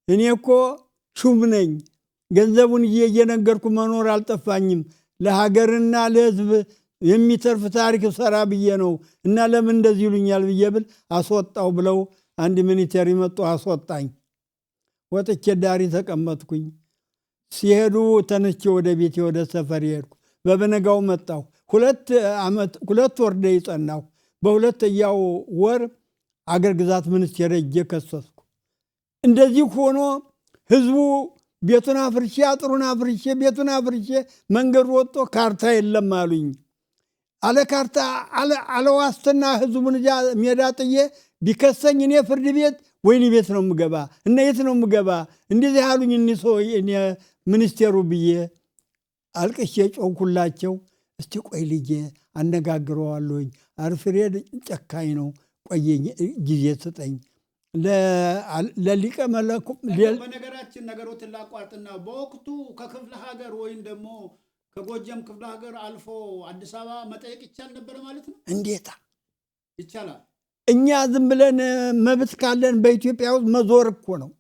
እኔ እኮ ሹም ነኝ። ገንዘቡን እየነገርኩ መኖር አልጠፋኝም። ለሀገርና ለሕዝብ የሚተርፍ ታሪክ ሰራ ብዬ ነው እና ለምን እንደዚህ ይሉኛል ብዬ ብል አስወጣው ብለው አንድ ሚኒስቴር መጡ፣ አስወጣኝ። ወጥቼ ዳሪ ተቀመጥኩኝ። ሲሄዱ ተነስቼ ወደ ቤቴ ወደ ሰፈር ሄድኩ። በበነጋው መጣሁ። 2 ወር ጸናሁ። በሁለተኛው ወር አገር ግዛት ሚኒስቴር ሄጄ ከሰስኩ። እንደዚህ ሆኖ ህዝቡ ቤቱን አፍርሼ አጥሩን አፍርሼ ቤቱን አፍርሼ መንገድ ወጥቶ ካርታ የለም አሉኝ። አለ ካርታ አለ ዋስትና ህዝቡን እዚያ ሜዳ ጥዬ ቢከሰኝ እኔ ፍርድ ቤት ወይኒ ቤት ነው የምገባ እና የት ነው የምገባ? እንደዚህ አሉኝ። እኒህ ሰው ሚኒስቴሩ ብዬ አልቅሼ ጮኩላቸው። እስቲ ቆይ ልጄ አነጋግረዋለሁኝ። አልፍሬድ ጨካኝ ነው፣ ቆየኝ ጊዜ ስጠኝ። ለሊቀ መለኩ በነገራችን ነገሮትን ላቋርጥና በወቅቱ ከክፍለ ሀገር ወይም ደግሞ ከጎጀም ክፍለ ሀገር አልፎ አዲስ አበባ መጠየቅ ይቻል ነበረ ማለት ነው? እንዴታ ይቻላል። እኛ ዝም ብለን መብት ካለን በኢትዮጵያ ውስጥ መዞር እኮ ነው።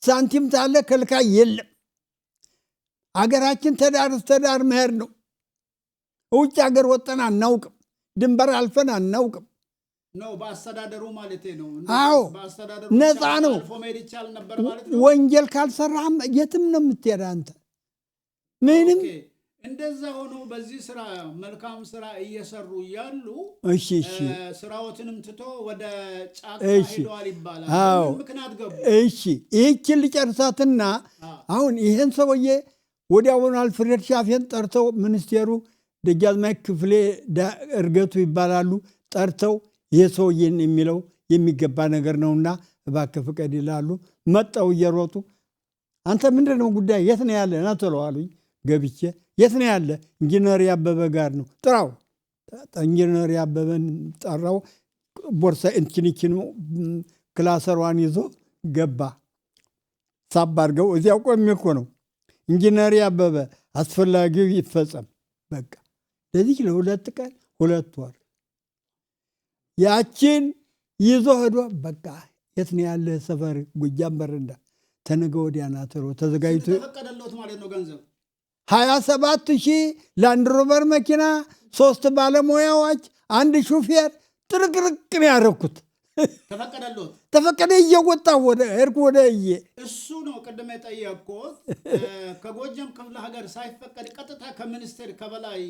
ሳንቲም ታለ ከልካይ የለም። አገራችን ተዳር መሄድ ነው። ውጭ ሀገር ወጠን አናውቅም። ድንበር አልፈን አናውቅም። ነው በአስተዳደሩ ማለት ነው። አዎ ነፃ ነው። ወንጀል ካልሰራህም የትም ነው የምትሄድ አንተ። ምንም እንደዛ ሆኖ በዚህ ስራ መልካም ስራ እየሰሩ ያሉ ስራዎትንም ትቶ ወደ ጫካ ሄደዋል ይባላል። ምክንያት ገቡ። ይህችን ልጨርሳትና አሁን ይህን ሰውዬ ወዲያውኑ አልፍሬድ ሻፊን ጠርተው ሚኒስቴሩ ደጃዝማች ክፍሌ እርገቱ ይባላሉ። ጠርተው ይህ ሰውዬን የሚለው የሚገባ ነገር ነውና እባክህ ፍቀድ ይላሉ። መጣው እየሮጡ አንተ ምንድን ነው ጉዳይ? የት ነው ያለ? ና ትለዋሉኝ። ገብቼ የት ነው ያለ? ኢንጂነር ያበበ ጋር ነው። ጥራው። ኢንጂነር ያበበን ጠራው። ቦርሳ እንችንችን ክላሰሯን ይዞ ገባ። ሳብ አድርገው እዚያው ቆሜ እኮ ነው። ኢንጂነር ያበበ አስፈላጊው ይፈጸም። በቃ ለዚህ ለ2 ቀን 2 ወር ያችን ይዞ ሄዶ በቃ የት ነው ያለ? ሰፈር ጎጃም በረንዳ። ተነገ ወዲያ ና ተሮ ተዘጋጅቶ ተፈቀደለት ማለት ነው። ገንዘብ 27,000 ላንድ ሮቨር መኪና፣ 3 ባለሙያዎች፣ 1 ሹፌር ጥርቅርቅ ነው ያደረኩት። ተፈቀደልዎት? ተፈቀደ። እየወጣሁ ሄድኩ ወደ እሱ ነው ቅድም የጠየቅኩት። ከጎጃም ክፍለ ሀገር ሳይፈቀድ ቀጥታ ከሚኒስቴር ከበላይ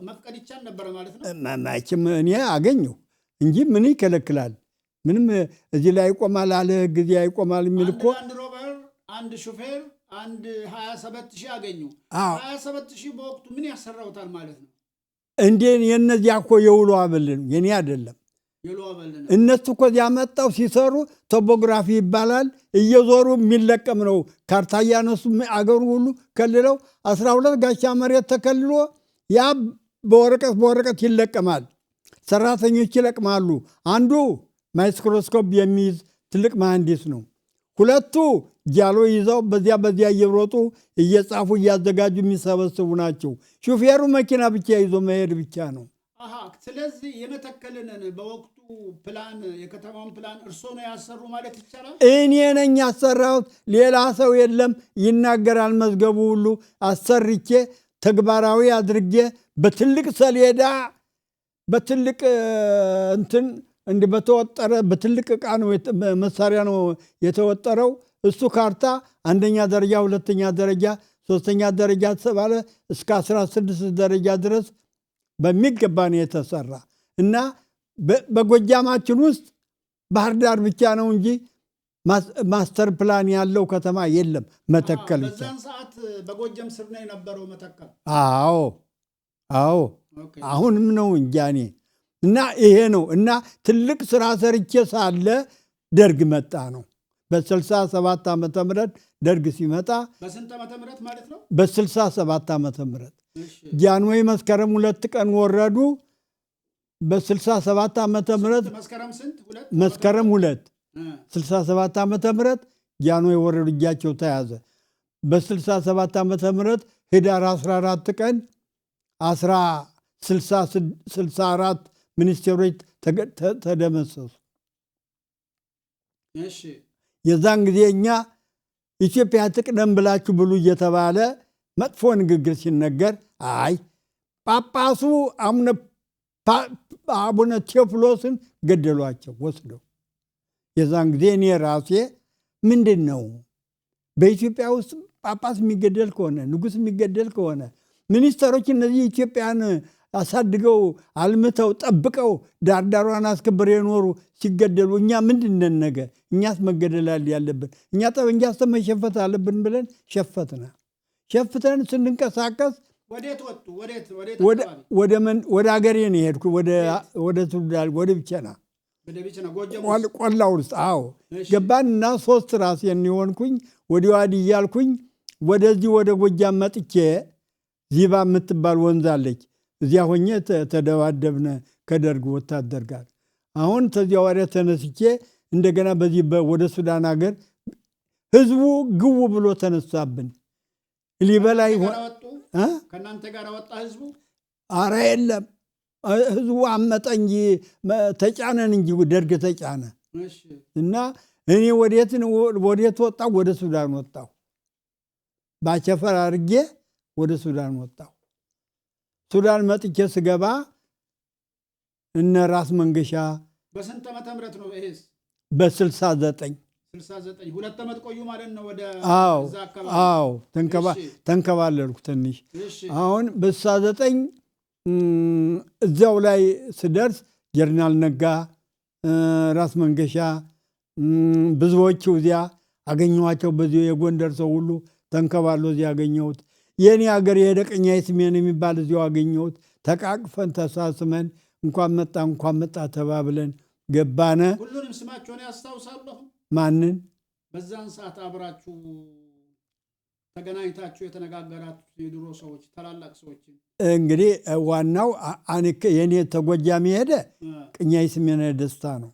መፍቀድ ይቻል ነበረ ማለት ነው? መቼም እኔ አገኘሁ እንጂ ምን ይከለክላል? ምንም እዚህ ላይ ይቆማል አለ ጊዜ አይቆማል የሚል እኮ አንድ ሮቨር፣ አንድ ሹፌር፣ አንድ 27,000 አገኙ። 27,000 በወቅቱ ምን ያሰራውታል ማለት ነው? እንዴ የእነዚያ እኮ የውሎ አበል ነው፣ የኔ አይደለም። እነሱ እኮ እዚያ መጣው ሲሰሩ ቶፖግራፊ ይባላል። እየዞሩ የሚለቀም ነው። ካርታ እያነሱ አገሩ ሁሉ ከልለው 12 ጋሻ መሬት ተከልሎ ያ በወረቀት ይለቀማል። ሰራተኞች ይለቅማሉ። አንዱ ማይክሮስኮፕ የሚይዝ ትልቅ መሐንዲስ ነው። ሁለቱ ጃሎ ይዘው በዚያ እየሮጡ እየጻፉ እያዘጋጁ የሚሰበስቡ ናቸው። ሹፌሩ መኪና ብቻ ይዞ መሄድ ብቻ ነው። ስለዚህ የመተከልን በወቅቱ ፕላን የከተማውን ፕላን እርስዎ ነው ያሰሩ ማለት ይቻላል? እኔ ነኝ ያሰራሁት፣ ሌላ ሰው የለም። ይናገራል መዝገቡ ሁሉ። አሰርቼ ተግባራዊ አድርጌ በትልቅ ሰሌዳ በትልቅ እንትን እንዲህ በተወጠረ በትልቅ ዕቃ ነው መሳሪያ ነው የተወጠረው። እሱ ካርታ አንደኛ ደረጃ፣ ሁለተኛ ደረጃ፣ ሶስተኛ ደረጃ ተባለ እስከ 16 ደረጃ ድረስ በሚገባ ነው የተሰራ እና በጎጃማችን ውስጥ ባህር ዳር ብቻ ነው እንጂ ማስተር ፕላን ያለው ከተማ የለም። መተከል ብቻ። በዛን ሰዓት በጎጃም ስር ነው የነበረው መተከል። አዎ አሁንም ነው እንጃ እኔ እና ይሄ ነው እና ትልቅ ስራ ሰርቼ ሳለ ደርግ መጣ ነው። በ67 ዓመተ ምህረት ደርግ ሲመጣ በስንት ዓመተ ምህረት ማለት ነው? በ67 ዓመተ ምህረት ጃንሆይ መስከረም 2 ቀን ወረዱ። በ67 ዓመተ ምህረት መስከረም 2 67 ዓመተ ምህረት ጃንሆይ ወረዱ። እጃቸው ተያዘ። በ67 ዓመተ ምህረት ህዳር 14 ቀን 64 ሚኒስቴሮች ተደመሰሱ። የዛን ጊዜ እኛ ኢትዮጵያ ትቅደም ብላችሁ ብሉ እየተባለ መጥፎ ንግግር ሲነገር አይ ጳጳሱ አቡነ ቴዎፍሎስን ገደሏቸው ወስደው። የዛን ጊዜ እኔ ራሴ ምንድን ነው በኢትዮጵያ ውስጥ ጳጳስ የሚገደል ከሆነ ንጉሥ የሚገደል ከሆነ ሚኒስተሮች እነዚህ ኢትዮጵያን አሳድገው አልምተው ጠብቀው ዳርዳሯን አስከብር የኖሩ ሲገደሉ እኛ ምንድን ነን ነገ? እኛስ መገደላል ያለብን እኛ ጠበንጃ መሸፈት አለብን ብለን ሸፍተን ስንንቀሳቀስ ወደ አገሬ ነው የሄድኩ። ወደ ሱዳን ወደ ብቸና ቆላ ውስጥ ገባንና 3 ራሴ የሆንኩኝ ወዲ ዋዲ እያልኩኝ ወደዚህ ወደ ጎጃም መጥቼ ዚባ የምትባል ወንዝ አለች። እዚያ ሆኜ ተደባደብነ ከደርግ ወታደር ጋር። አሁን ተዚያ ወዲያ ተነስቼ እንደገና በዚህ ወደ ሱዳን ሀገር ህዝቡ ግው ብሎ ተነሳብን። ሊበላይ ከእናንተ ጋር ወጣ ህዝቡ? አረ የለም ህዝቡ አመጠ እንጂ ተጫነን እንጂ ደርግ ተጫነ። እና እኔ ወዴት ወጣሁ? ወደ ሱዳን ወጣሁ። ባቸፈር አድርጌ ወደ ሱዳን ወጣሁ። ሱዳን መጥቼ ስገባ እነ ራስ መንገሻ በስንት ዓመተ ምህረት ነው ይሄስ? በ69 2 ዓመት ቆዩ ማለት ነው። ወደ ተንከባለልኩ ትንሽ። አሁን በ69 እዚያው ላይ ስደርስ ጀነራል ነጋ፣ ራስ መንገሻ ብዙዎቹ እዚያ አገኘኋቸው። በዚ የጎንደር ሰው ሁሉ ተንከባሎ እዚያ አገኘሁት። የኔ ሀገር የሄደ ቀኛይ ስሜን የሚባል እዚያው አገኘሁት። ተቃቅፈን ተሳስመን እንኳን መጣ ተባብለን ገባነ። ሁሉንም ስማቸውን ያስታውሳለሁ? ማንን? በዛን ሰዓት አብራችሁ ተገናኝታችሁ የተነጋገራችሁ የድሮ ሰዎች ታላላቅ ሰዎች? እንግዲህ ዋናው የኔ ተጎጃም የሄደ ቀኛይ ስሜን ደስታ ነው።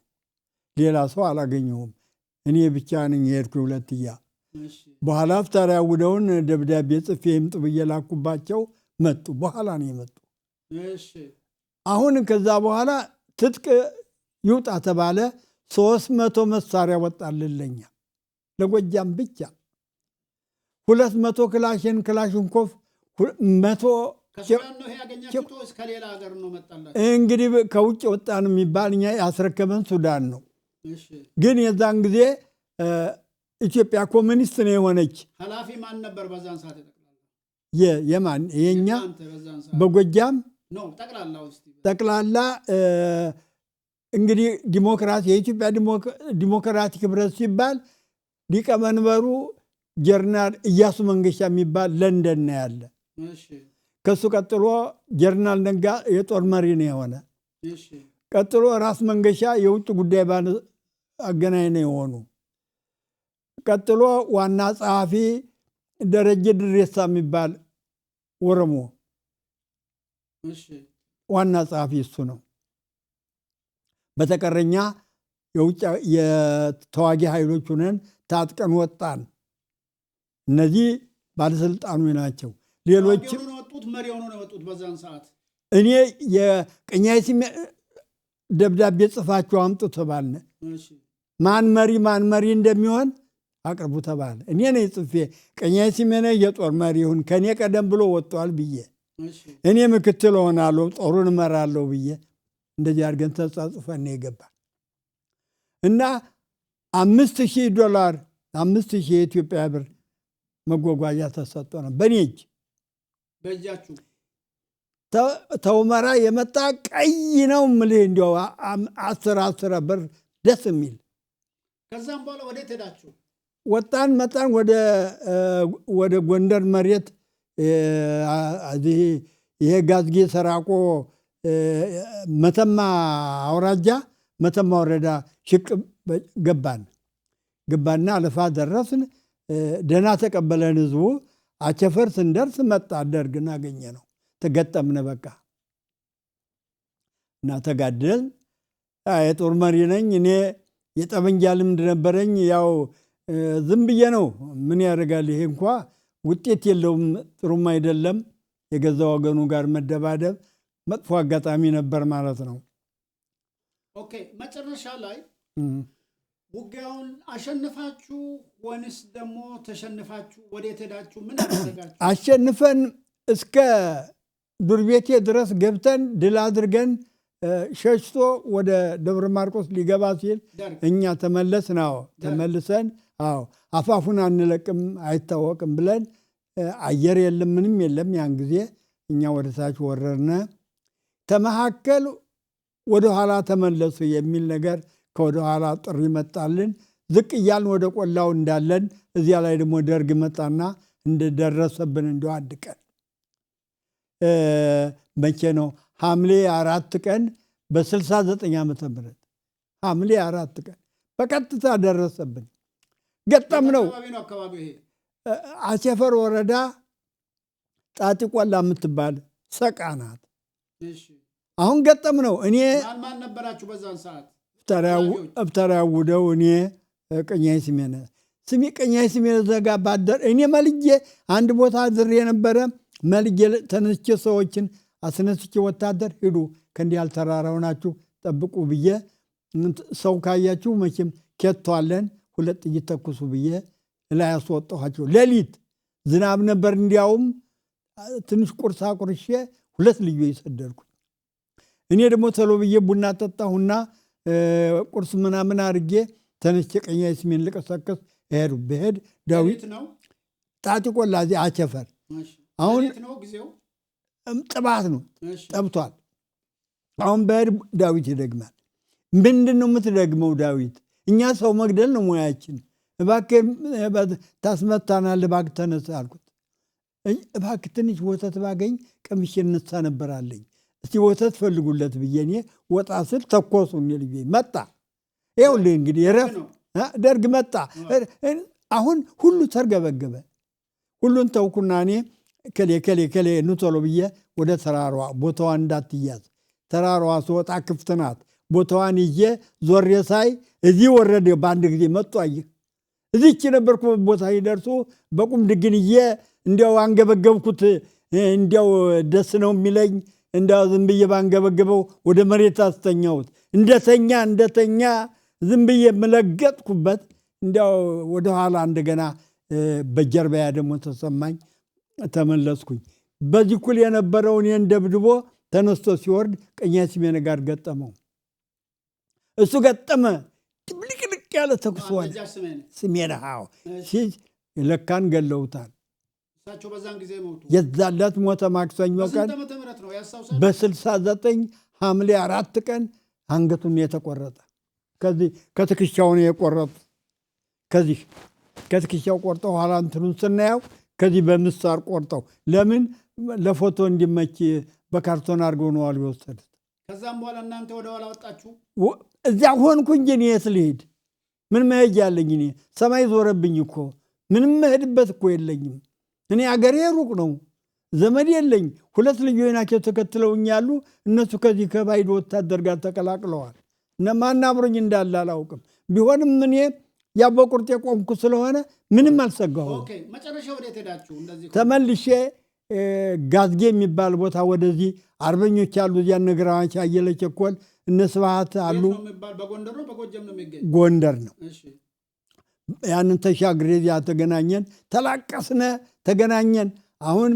ሌላ ሰው አላገኘሁም። እኔ ብቻ ነኝ የሄድኩ ሁለትያ። በኋላ ፍታሪያ ውደውን ደብዳቤ ጽፌ ይምጡ ብዬ ላኩባቸው። መጡ። በኋላ ነው የመጡ። አሁን ከዛ በኋላ ትጥቅ ይውጣ ተባለ። 300 መሳሪያ ወጣልለኛ ለጎጃም ብቻ 200 ክላሽንኮፍ 100 ከሱዳን ነው ያገኛችሁት ወይስ ከሌላ ሀገር ነው መጣላችሁ? እንግዲህ ከውጭ ወጣን የሚባል እኛ ያስረከበን ሱዳን ነው። እሺ ግን የዛን ጊዜ ኢትዮጵያ ኮሚኒስት ነው የሆነች። ኃላፊ ማን ነበር በዛን ሰዓት? የማን የኛ በጎጃም ነው ጠቅላላ እንግዲህ ዲሞክራሲ የኢትዮጵያ ዲሞክራቲክ ህብረት ሲባል ሊቀመንበሩ ጀነራል ኢያሱ መንገሻ የሚባል ለንደን ነው ያለ። ከሱ ቀጥሎ ጀነራል ነጋ የጦር መሪ ነው የሆነ። ቀጥሎ ራስ መንገሻ የውጭ ጉዳይ አገናኝ ነው የሆኑ። ቀጥሎ ዋና ጸሐፊ ደረጀ ድሬሳ የሚባል ኦሮሞ ዋና ጸሐፊ እሱ ነው። በተቀረኛ የውጭ የተዋጊ ኃይሎች ሆነን ታጥቀን ወጣን። እነዚህ ባለስልጣኑ ናቸው። ሌሎች እኔ የቀኛይ ደብዳቤ ጽፋችሁ አምጡ ተባልነ። ማን መሪ እንደሚሆን አቅርቡ ተባለ። እኔ ነኝ ጽፌ ቀኛይ ሲሜነ የጦር መሪ ይሁን ከኔ ቀደም ብሎ ወጥቷል ብዬ እኔ ምክትል ሆናለሁ ጦሩን እመራለሁ ብዬ እንደዚህ አድርገን ተጻጽፈን የገባ እና $5,000 5,000 የኢትዮጵያ ብር መጓጓዣ ተሰጥቶ ነው በኔ እጅ በእጃችሁ። ተውመራ የመጣ ቀይ ነው ምልህ እንዲያው 10 ብር ደስ የሚል። ከዛም በኋላ ወዴት ሄዳችሁ? ወጣን መጣን ወደ ጎንደር መሬት ይሄ ጋዝጌ ሰራቆ መተማ አውራጃ መተማ ወረዳ ሽቅብ ገባና አለፋ ደረስን። ደህና ተቀበለን ህዝቡ። አቸፈር ስንደርስ መጣ ደርግን አገኘ ነው ተገጠምነ በቃ እና ተጋደልን። የጦር መሪ ነኝ እኔ። የጠመንጃ ልምድ ነበረኝ። ያው ዝም ብዬ ነው ምን ያደርጋል ይሄ እንኳ ውጤት የለውም ጥሩም አይደለም። የገዛ ወገኑ ጋር መደባደብ መጥፎ አጋጣሚ ነበር ማለት ነው። ኦኬ መጨረሻ ላይ ውጊያውን አሸንፋችሁ ወንስ ደግሞ ተሸንፋችሁ ወዴት ሄዳችሁ? ምን አደረጋችሁ? አሸንፈን እስከ ዱር ቤቴ ድረስ ገብተን ድል አድርገን ሸሽቶ ወደ ደብረ ማርቆስ ሊገባ ሲል እኛ ተመለስን። ተመልሰን አፋፉን አንለቅም አይታወቅም ብለን አየር የለም ምንም የለም። ያን ጊዜ እኛ ወደ ታች ወረርነ። ተመካከል ወደ ኋላ ተመለሱ የሚል ነገር ከወደ ኋላ ጥሪ መጣልን። ዝቅ እያልን ወደ ቆላው እንዳለን እዚያ ላይ ደግሞ ደርግ መጣና እንደደረሰብን እንደው አንድ ቀን መቼ ነው ሐምሌ 4 ቀን በ69 ዓመተ ምህረት ሐምሌ 4 ቀን በቀጥታ ደረሰብን። ገጠም ነው አቸፈር ወረዳ ጣጢ ቆላ የምትባል ሰቃናት። አሁን ገጠም ነው። እኔ ማን ነበራችሁ በዛን ሰዓት? እብተራውደው እኔ ቀኛይ ሲሜነ ቀኛይ ሲሜነ ዘጋ ባደር እኔ መልጄ አንድ ቦታ ዝሬ የነበረ መልጄ ተነስቼ ሰዎችን አስነስቼ ወታደር ሂዱ ከእንዲህ ያልተራራው ናችሁ ጠብቁ ብዬ ሰው ካያችሁ መቼም ኬቷለን 2 ጥይት ተኩሱ ብዬ ላይ አስወጣኋቸው። ሌሊት ዝናብ ነበር። እንዲያውም ትንሽ ቁርሳ ቁርሼ 2 ልዩ ይሰደድኩ። እኔ ደግሞ ተሎ ብዬ ቡና ጠጣሁና ቁርስ ምናምን አድርጌ ተነስቼ ቀኛይ ሲሜን ልቀሰቀስ ሄዱ። በሄድ ዳዊት ነው ጣጢ ቆላ እዚህ አቸፈር አሁን ነው ጊዜው ጥባት ነው ጠብቷል። አሁን በሄድ ዳዊት ይደግማል። ምንድን ነው የምትደግመው ዳዊት? እኛ ሰው መግደል ነው ሙያችን። እባክህ ታስመታናል፣ እባክህ ተነሳ አልኩት። እባክህ ትንሽ ወተት ባገኝ ቀምሼ እነሳ ነበራለኝ። እስቲ ወተት ፈልጉለት ብዬ እኔ ወጣ ስል ተኮሱ። ልጅ መጣ። ይኸውልህ እንግዲህ ደርግ መጣ። አሁን ሁሉ ተርገበገበ። ሁሉን ተውኩና እኔ ከሌ እንቶሎ ብዬ ወደ ተራራዋ ቦታዋ እንዳትያዝ ተራራዋ ስወጣ ክፍት ናት። ቦታዋን ይዤ ዞሬ ሳይ እዚህ ወረደ። በአንድ ጊዜ መጡ። አየህ እዚች ነበርኩ ቦታ ይደርሱ በቁም ድግንዬ እንዲያው አንገበገብኩት። እንዲያው ደስ ነው የሚለኝ። እንዲያው ዝም ብዬ ባንገበገበው ወደ መሬት አስተኛሁት። እንደተኛ ዝም ብዬ መለገጥኩበት። እንዲያው ወደኋላ እንደገና በጀርባያ ደግሞ ተሰማኝ። ተመለስኩኝ። በዚህ ኩል የነበረውን ደብድቦ ተነስቶ ሲወርድ ቀኛዝማች ስሜነ ጋር ገጠመው። እሱ ገጠመ። ድብልቅልቅ ያለ ተኩስ ሆነ። ስሜነ ለካን ገለውታል። እሳቸው በዛን ጊዜ ሞቱ። የዛለት ሞተ። ማክሰኞ ቀን በ69 ሐምሌ 4 ቀን አንገቱን የተቆረጠ ከዚህ ከትከሻው ነው የቆረጡ። ከዚህ ከትከሻው ቆርጠው ኋላ እንትኑን ስናየው ከዚህ በምሳር ቆርጠው ለምን ለፎቶ እንዲመች በካርቶን አድርገው ነው የወሰዱት። ከዛም በኋላ እናንተ ወደ ኋላ ወጣችሁ? እዚያ ሆንኩ እንጂ እኔ የት ልሄድ? ምን መሄጃ አለኝ? እኔ ሰማይ ዞረብኝ እኮ ምንም መሄድበት እኮ የለኝም። እኔ አገሬ ሩቅ ነው፣ ዘመድ የለኝ። 2 ልጆች ናቸው ተከትለውኝ ያሉ። እነሱ ከዚህ ከባይድ ወታደር ጋር ተቀላቅለዋል። ማን አብሮኝ እንዳለ አላውቅም። ቢሆንም እኔ ያ በቁርጥ የቆምኩ ስለሆነ ምንም አልሰጋሁም። መጨረሻ ወዴት ሄዳችሁ? ተመልሼ ጋዝጌ የሚባል ቦታ ወደዚህ አርበኞች አሉ። እዚያ ነገራች አየለ ቸኮል እነ ስብሐት አሉ። በጎንደር ነው በጎጃም ነው የሚገኝ? ጎንደር ነው። ያንን ተሻግሬ እዚያ ተገናኘን፣ ተላቀስነ፣ ተገናኘን። አሁን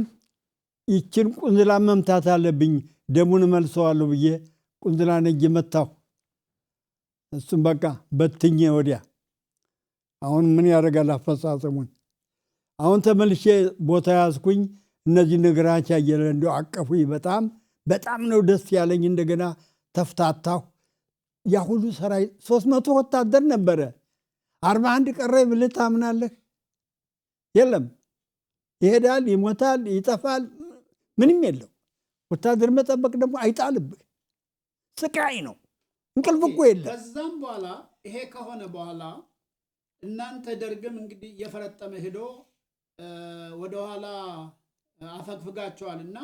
ይችን ቁንዝላ መምታት አለብኝ ደሙን መልሰዋለሁ ብዬ ቁንዝላ ነጅ መታሁ። እሱም በቃ በትኜ ወዲያ አሁን ምን ያደርጋል አፈጻጸሙን። አሁን ተመልሼ ቦታ ያዝኩኝ። እነዚህ ነገራች አየለ እንደው አቀፉኝ። በጣም ነው ደስ ያለኝ። እንደገና ተፍታታሁ። ያ ሁሉ ሰራዊት 300 ወታደር ነበረ። 41 ቀረ ብለህ ታምናለህ? የለም፣ ይሄዳል፣ ይሞታል፣ ይጠፋል፣ ምንም የለው። ወታደር መጠበቅ ደግሞ አይጣልብህ፣ ስቃይ ነው። እንቅልፍ እኮ የለም። ከዛም በኋላ ይሄ ከሆነ በኋላ እናንተ ደርግም እንግዲህ እየፈረጠመ ሄዶ ወደኋላ አፈግፍጋቸዋልና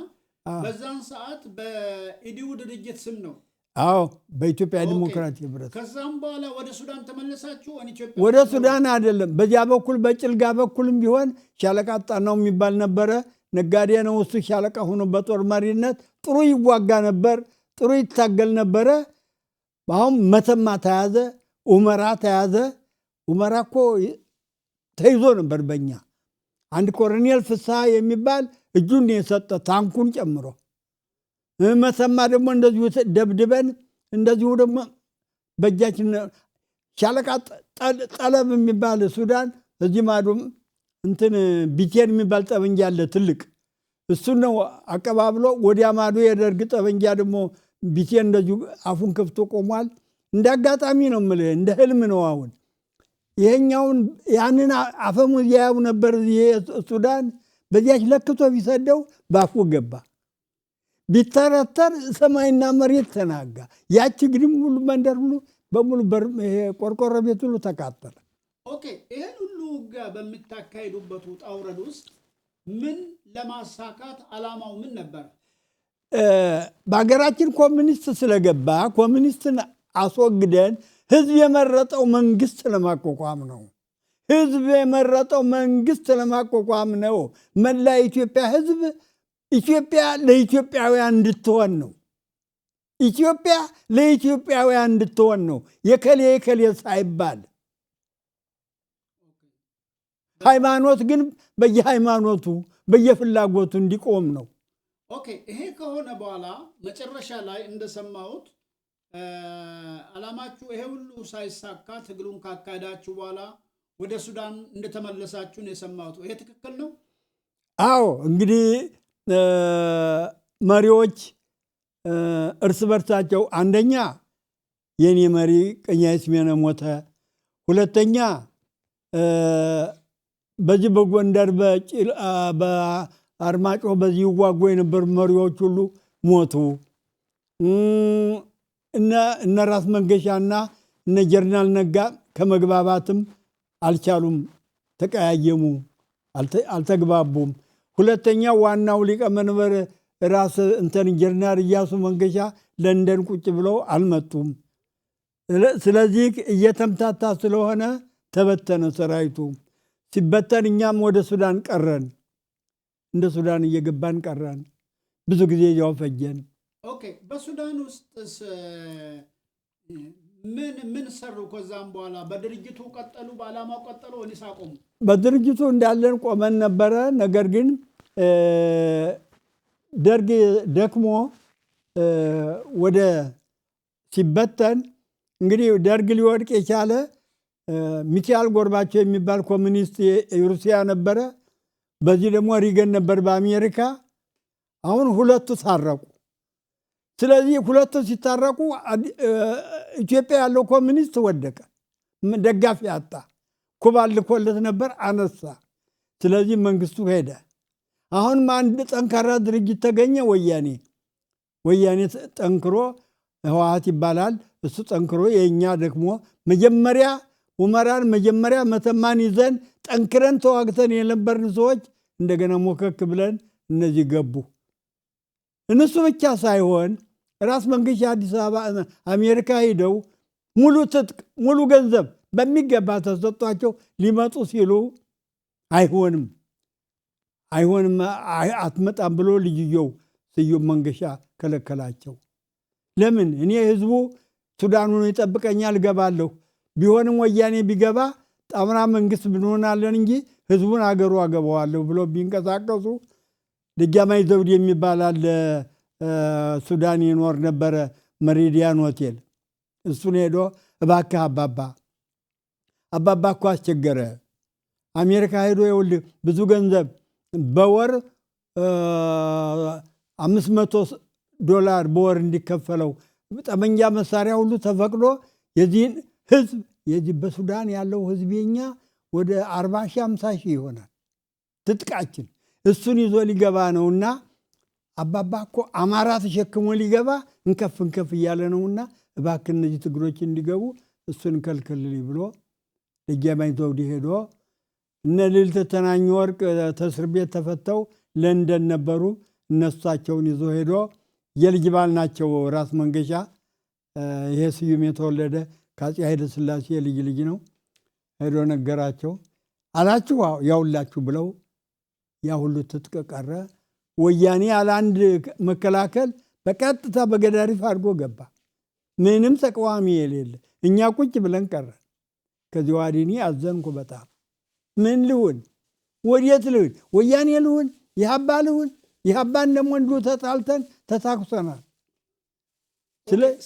በዛን ሰዓት በኢዲዩ ድርጅት ስም ነው። አዎ፣ በኢትዮጵያ ዲሞክራሲ ህብረት። ከዛም በኋላ ወደ ሱዳን ተመለሳችሁ? ወደ ሱዳን አይደለም፣ በዚያ በኩል በጭልጋ በኩልም ቢሆን ሻለቃ ጣናው የሚባል ነበረ። ነጋዴ ነው እሱ። ሻለቃ ሆኖ በጦር መሪነት ጥሩ ይዋጋ ነበር፣ ጥሩ ይታገል ነበረ። አሁን መተማ ተያዘ፣ ኡመራ ተያዘ። ኡመራ እኮ ተይዞ ነበር በእኛ። አንድ ኮሎኔል ፍስሐ የሚባል እጁን የሰጠ ታንኩን ጨምሮ። መተማ ደግሞ እንደዚሁ ደብድበን እንደዚሁ ደግሞ በእጃችን ሻለቃ ጠለብ የሚባል ሱዳን እዚህ ማዶም እንትን ቢቴን የሚባል ጠበንጃ አለ ትልቅ። እሱን ነው አቀባብሎ ወዲያ ማዶ የደርግ ጠበንጃ ደግሞ ቢቴን እንደዚሁ አፉን ከፍቶ ቆሟል። እንደ አጋጣሚ ነው የምልህ፣ እንደ ህልም ነው። አሁን ይሄኛውን ያንን አፈሙዝ ያያው ነበር ሱዳን። በዚያች ለክቶ ቢሰደው ባፉ ገባ። ቢተረተር ሰማይና መሬት ተናጋ። ያቺ ግድም ሁሉ መንደር ሁሉ በሙሉ ቆርቆሮ ቤት ሁሉ ተቃጠለ። ኦኬ፣ ይሄን ሁሉ ውጊያ በምታካሂዱበት ውጣ ውረድ ውስጥ ምን ለማሳካት አላማው ምን ነበር? በሀገራችን ኮሚኒስት ስለገባ ኮሚኒስትን አስወግደን ህዝብ የመረጠው መንግስት ለማቋቋም ነው። ህዝብ የመረጠው መንግስት ለማቋቋም ነው። መላ የኢትዮጵያ ህዝብ ኢትዮጵያ ለኢትዮጵያውያን እንድትሆን ነው። ኢትዮጵያ ለኢትዮጵያውያን እንድትሆን ነው። የከሌ ሳይባል ሃይማኖት ግን በየሃይማኖቱ በየፍላጎቱ እንዲቆም ነው። ኦኬ፣ ይሄ ከሆነ በኋላ መጨረሻ ላይ እንደሰማሁት አላማችሁ ይሄ ሁሉ ሳይሳካ ትግሉን ካካሄዳችሁ በኋላ ወደ ሱዳን እንደተመለሳችሁ ነው የሰማሁት። ይሄ ትክክል ነው? አዎ፣ እንግዲህ መሪዎች እርስ በርሳቸው አንደኛ የኔ መሪ ቀኛዝማች ስሜነ ሞተ። ሁለተኛ በዚህ በጎንደር በአርማጭሆ በዚህ ይዋጉ የነበሩ መሪዎች ሁሉ ሞቱ። እነ ራስ መንገሻና እነ ጀነራል ነጋ ከመግባባትም አልቻሉም፣ ተቀያየሙ፣ አልተግባቡም። ሁለተኛ ዋናው ሊቀመንበር ራስ እንትን ጀነራል ኢያሱ መንገሻ ለንደን ቁጭ ብለው አልመጡም። ስለዚህ እየተምታታ ስለሆነ ተበተነ ሰራዊቱ። ሲበተን እኛም ወደ ሱዳን ቀረን። እንደ ሱዳን እየገባን ቀረን። ብዙ ጊዜ ያው ፈጀን። ኦኬ፣ በሱዳን ውስጥስ ምን ሰሩ? ከዛም በኋላ በድርጅቱ ቀጠሉ? በዓላማው ቀጠሉ ወይስ አቆሙ? በድርጅቱ እንዳለን ቆመን ነበረ። ነገር ግን ደርግ ደክሞ ወደ ሲበተን እንግዲህ ደርግ ሊወድቅ የቻለ ሚካኤል ጎርባቸው የሚባል ኮሚኒስት ሩሲያ ነበረ። በዚህ ደግሞ ሪገን ነበር በአሜሪካ። አሁን ሁለቱ ታረቁ። ስለዚህ ሁለቱ ሲታረቁ ኢትዮጵያ ያለው ኮሚኒስት ወደቀ፣ ደጋፊ አጣ። ኩባ ልኮለት ነበር፣ አነሳ። ስለዚህ መንግስቱ ሄደ። አሁንም አንድ ጠንካራ ድርጅት ተገኘ፣ ወያኔ ጠንክሮ ህወሓት ይባላል። እሱ ጠንክሮ የእኛ ደግሞ መጀመሪያ ሁመራን መጀመሪያ መተማን ይዘን ጠንክረን ተዋግተን የነበርን ሰዎች እንደገና ሞከክ ብለን እነዚህ ገቡ። እነሱ ብቻ ሳይሆን ራስ መንገሻ አዲስ አበባ አሜሪካ ሄደው ሙሉ ትጥቅ ሙሉ ገንዘብ በሚገባ ተሰጧቸው። ሊመጡ ሲሉ አይሆንም አትመጣም ብሎ ልጅየው ስዩም መንገሻ ከለከላቸው። ለምን? እኔ ህዝቡ ሱዳኑን ይጠብቀኛል እገባለሁ፣ ቢሆንም ወያኔ ቢገባ ጣምራ መንግስት ብንሆናለን እንጂ ህዝቡን አገሩ አገባዋለሁ ብሎ ቢንቀሳቀሱ ደጃማይ ዘውድ የሚባል አለ ሱዳን ይኖር ነበረ፣ መሪዲያን ሆቴል። እሱን ሄዶ እባክህ አባባ እኮ አስቸገረ። አሜሪካ ሄዶ ይኸውልህ ብዙ ገንዘብ በወር $500 በወር እንዲከፈለው ጠመንጃ መሳሪያ ሁሉ ተፈቅዶ የዚህን ህዝብ የዚህ በሱዳን ያለው ህዝብ የኛ ወደ 40,000-50,000 ይሆናል ትጥቃችን እሱን ይዞ ሊገባ ነውና አባባ እኮ አማራ ተሸክሞ ሊገባ እንከፍ እያለ ነውና እባክህ እነዚህ ትግሮች እንዲገቡ እሱን ከልክልልኝ ብሎ ደጃማይ ዘውዴ ሄዶ እነ ልዕልት ተናኝ ወርቅ ተስር ቤት ተፈተው ለንደን ነበሩ። እነሳቸውን ይዞ ሄዶ የልጅ ባል ናቸው ራስ መንገሻ። ይሄ ስዩም የተወለደ ከአፄ ኃይለ ሥላሴ ልጅ ነው። ሄዶ ነገራቸው። አላችሁ ያውላችሁ ብለው ያ ሁሉ ትጥቅ ቀረ። ወያኔ ያለ አንድ መከላከል በቀጥታ በገዳሪፍ አድርጎ ገባ። ምንም ተቃዋሚ የሌለ እኛ ቁጭ ብለን ቀረ። ከዚህ ዋዲኒ አዘንኩ በጣም። ምን ልሁን? ወዴት ልሁን? ወያኔ ልሁን? የሀባ ልሁን? የሀባን ደግሞ እንዲሁ ተጣልተን ተታኩሰናል።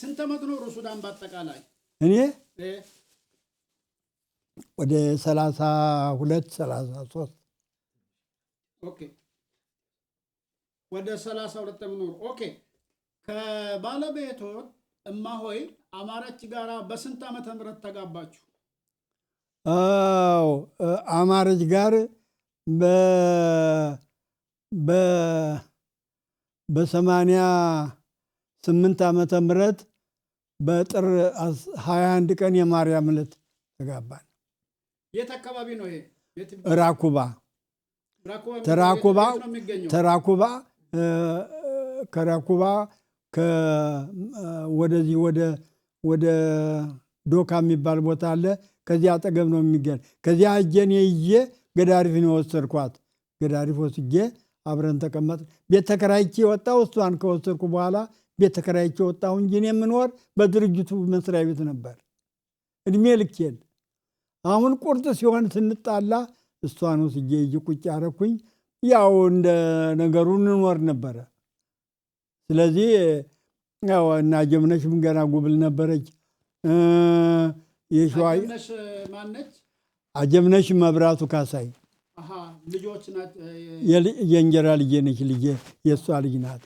ስንት ዓመት ኖሩ ሱዳን በአጠቃላይ? እኔ ወደ 32-33 ኦኬ፣ ወደ 32 ኖሩ። ኦኬ። ከባለቤቶ እማሆይ አማረች ጋራ በስንት ዓመተ ምህረት ተጋባችሁ? አማረች ጋር በ88 ዓመተ ምህረት በጥር 21 ቀን የማርያም ዕለት ተጋባን። የት አካባቢ ነው ይሄ? ራኩባ ተራኩባ ከራኩባ ወደዚህ ወደ ዶካ የሚባል ቦታ አለ። ከዚያ አጠገብ ነው የሚገኝ። ከዚያ እጄን ይዤ ገዳሪፍ ነው ወሰድኳት። ገዳሪፍ ወስጄ አብረን ተቀመጥ። ቤት ተከራይቼ ወጣሁ። እሷን ከወሰድኩ በኋላ ቤት ተከራይቼ ወጣሁ እንጂ እኔ የምኖር በድርጅቱ መስሪያ ቤት ነበር እድሜ ልኬን። አሁን ቁርጥ ሲሆን ስንጣላ እሷን ወስጄ ይዤ ቁጭ አረኩኝ። ያው እንደ ነገሩ እንኖር ነበረ። ስለዚህ ያው እና ጀምነሽም ገና ጉብል ነበረች። አጀምነሽ ማነች? አጀምነሽ መብራቱ ካሳይ ልጆች ናት። የእንጀራ ልጄ ነች። ልጄ የእሷ ልጅ ናት።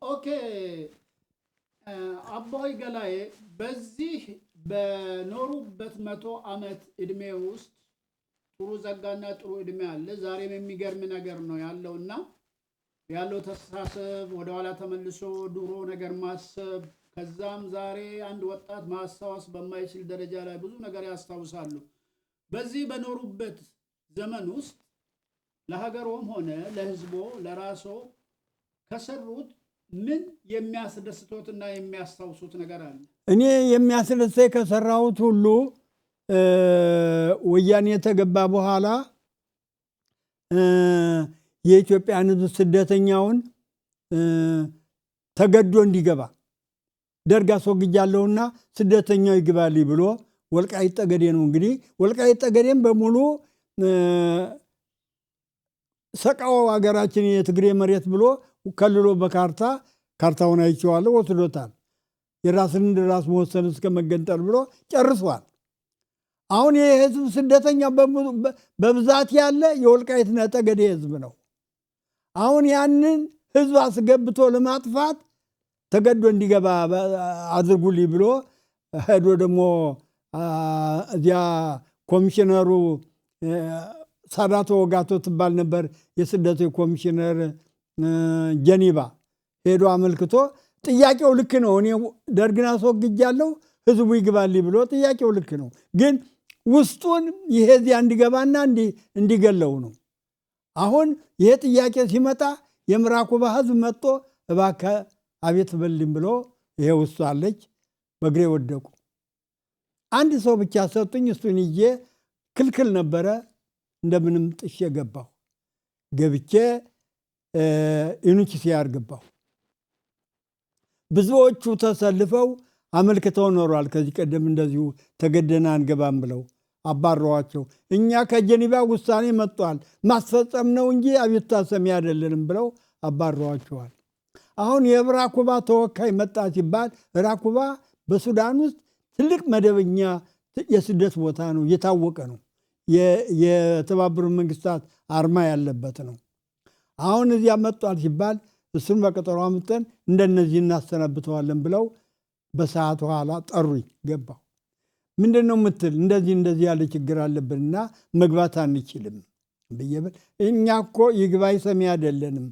ኦኬ። አቦይ ገላዬ በዚህ በኖሩበት 100 ዓመት ዕድሜ ውስጥ ጥሩ ጸጋና ጥሩ ዕድሜ አለ። ዛሬም የሚገርም ነገር ነው ያለውና ያለው ተሳሰብ ወደኋላ ተመልሶ ድሮ ነገር ማሰብ፣ ከዛም ዛሬ አንድ ወጣት ማስታወስ በማይችል ደረጃ ላይ ብዙ ነገር ያስታውሳሉ። በዚህ በኖሩበት ዘመን ውስጥ ለሀገሮም ሆነ ለሕዝቦ ለራሶ ከሰሩት ምን የሚያስደስቶትና የሚያስታውሱት ነገር አለ? እኔ የሚያስደስተኝ ከሰራሁት ሁሉ ወያኔ የተገባ በኋላ የኢትዮጵያን ሕዝብ ስደተኛውን ተገዶ እንዲገባ ደርግ አስወግጃለሁና ስደተኛው ይግባልኝ ብሎ ወልቃይት ጠገዴ ነው እንግዲህ ወልቃይት ጠገዴን በሙሉ ሰቃው ሀገራችን የትግሬ መሬት ብሎ ከልሎ ካርታውን አይቼዋለሁ ወስዶታል። የራስን እንደ ራስ መወሰን እስከ መገንጠል ብሎ ጨርሷል። አሁን ይህ ህዝብ ስደተኛ በብዛት ያለ የወልቃይትና ጠገዴ ህዝብ ነው። አሁን ያንን ህዝብ አስገብቶ ለማጥፋት ተገዶ እንዲገባ አድርጉልኝ ብሎ ሄዶ ደግሞ እዚያ ኮሚሽነሩ ሳዳቶ ወጋቶ ትባል ነበር የስደቱ ኮሚሽነር ጀኒባ ሄዶ አመልክቶ ጥያቄው ልክ ነው፣ እኔ ደርግን አስወግጃለሁ ህዝቡ ይግባልኝ ብሎ ጥያቄው ልክ ነው፣ ግን ውስጡን ይሄ እዚያ እንዲገባና እንዲገለው ነው። አሁን ይሄ ጥያቄ ሲመጣ የምራኩባ ህዝብ መጥቶ እባክህ አቤት በልኝ ብሎ ይሄ ውስጡ አለች በእግሬ ወደቁ። አንድ ሰው ብቻ ሰጡኝ። እሱን ይዤ ክልክል ነበረ። እንደምንም ጥሼ ገባሁ። ገብቼ ዩኒኪሲያር ገባሁ። ብዙዎቹ ተሰልፈው አመልክተው ኖሯል። ከዚህ ቀደም እንደዚሁ ተገደና አንገባም ብለው አባረዋቸው። እኛ ከጀኒባ ውሳኔ መጥቷል ማስፈጸም ነው እንጂ አቤቱታ ሰሚ አይደለንም ብለው አባረዋቸዋል። አሁን የራኩባ ተወካይ መጣ ሲባል ራኩባ በሱዳን ውስጥ ትልቅ መደበኛ የስደት ቦታ ነው፣ የታወቀ ነው። የተባበሩት መንግስታት አርማ ያለበት ነው። አሁን እዚያ መጥቷል ሲባል እሱን በቀጠሮ አምጥተን እንደነዚህ እናሰናብተዋለን ብለው በሰዓት ኋላ ጠሩኝ። ገባሁ። ምንድን ነው የምትል? እንደዚህ ያለ ችግር አለብንና መግባት አንችልም ብዬ ብል እኛ እኮ ይግባኝ ሰሚ አይደለንም፣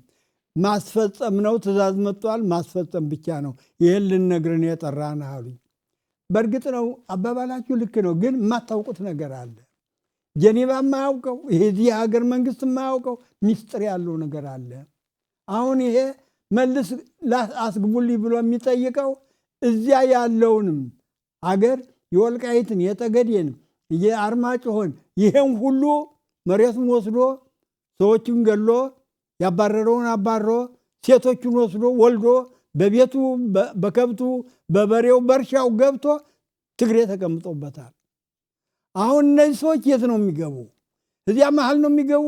ማስፈጸም ነው፣ ትእዛዝ መጥቷል፣ ማስፈጸም ብቻ ነው፣ ይህን ልንነግርን የጠራን አሉኝ። በእርግጥ ነው አባባላችሁ ልክ ነው፣ ግን የማታውቁት ነገር አለ። ጀኔቫ የማያውቀው የዚህ ሀገር መንግስት የማያውቀው ሚስጥር ያለው ነገር አለ። አሁን ይሄ መልስ አስግቡልኝ ብሎ የሚጠይቀው እዚያ ያለውንም አገር የወልቃይትን፣ የጠገዴን፣ የአርማጭሆን ይሄን ሁሉ መሬቱን ወስዶ ሰዎቹን ገሎ ያባረረውን አባሮ ሴቶቹን ወስዶ ወልዶ በቤቱ በከብቱ በበሬው በእርሻው ገብቶ ትግሬ ተቀምጦበታል። አሁን እነዚህ ሰዎች የት ነው የሚገቡ? እዚያ መሀል ነው የሚገቡ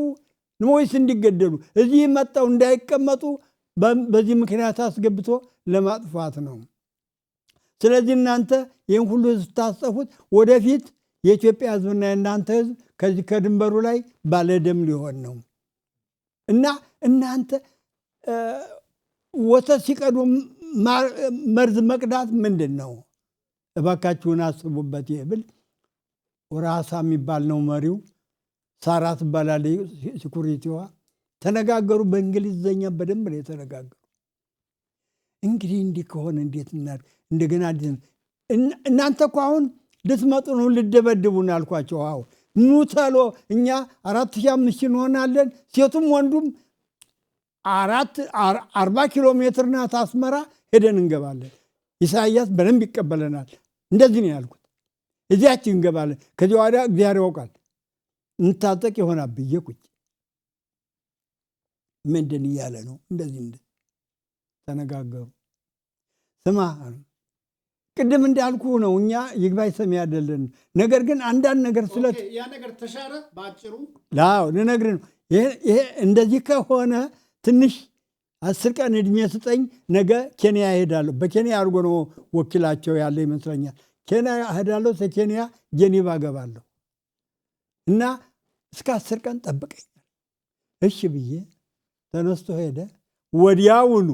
ወይስ እንዲገደሉ? እዚህ መጣው እንዳይቀመጡ በዚህ ምክንያት አስገብቶ ለማጥፋት ነው። ስለዚህ እናንተ ይህን ሁሉ ስታስጠፉት ወደፊት የኢትዮጵያ ሕዝብና የእናንተ ሕዝብ ከዚህ ከድንበሩ ላይ ባለደም ሊሆን ነው እና እናንተ ወተት ሲቀዱ መርዝ መቅዳት ምንድን ነው? እባካችሁን አስቡበት። ይብል ወራሳ የሚባል ነው መሪው። ሳራ ትባላለች ሲኩሪቲዋ። ተነጋገሩ በእንግሊዝኛ በደንብ ነው የተነጋገሩ። እንግዲህ እንዲህ ከሆነ እንዴት እንደገና እናንተ እኮ አሁን ልትመጡ ነው ልደበድቡን አልኳቸው። አዎ ኑ ተሎ እኛ 4,000 እንሆናለን፣ ሴቱም ወንዱም 40 ኪሎ ሜትር ናት አስመራ፣ ሄደን እንገባለን። ኢሳያስ በደንብ ይቀበለናል። እንደዚህ ነው ያልኩት። እዚያችን እንገባለን። ከዚህ ወዲያ እግዚአብሔር ያውቃል እንታጠቅ ይሆናል ብዬ ቁጭ ምንድን እያለ ነው እንደዚህ ተነጋገሩ። ስማ ቅድም እንዳልኩ ነው እኛ ይግባኝ ሰሚ አይደለን። ነገር ግን አንዳንድ ነገር ያ ነገር ተሻረ ባጭሩ ልነግርህ ነው። ይሄ እንደዚህ ከሆነ ትንሽ 10 ቀን እድሜ ስጠኝ፣ ነገ ኬንያ እሄዳለሁ። በኬንያ አድርጎ ነው ወኪላቸው ያለ ይመስለኛል። ኬንያ እሄዳለሁ፣ ከኬንያ ጄኔቫ እገባለሁ እና እስከ 10 ቀን ጠብቀኝ። እሺ ብዬ ተነስቶ ሄደ። ወዲያውኑ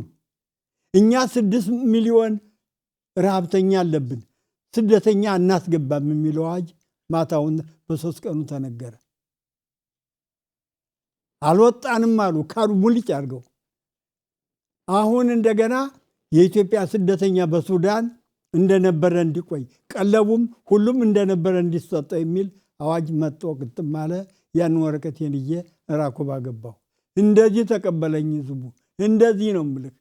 እኛ 6 ሚሊዮን ረሃብተኛ አለብን፣ ስደተኛ እናስገባም የሚለው አዋጅ ማታውን በ3 ቀኑ ተነገረ። አልወጣንም አሉ፣ ካዱ ሙልጭ አድርገው። አሁን እንደገና የኢትዮጵያ ስደተኛ በሱዳን እንደነበረ እንዲቆይ፣ ቀለቡም ሁሉም እንደነበረ እንዲሰጠው የሚል አዋጅ መጥቶ ግጥም አለ። ያን ወረቀቴን ይዤ ራኮባ ገባሁ። እንደዚህ ተቀበለኝ ህዝቡ። እንደዚህ ነው ምልክ።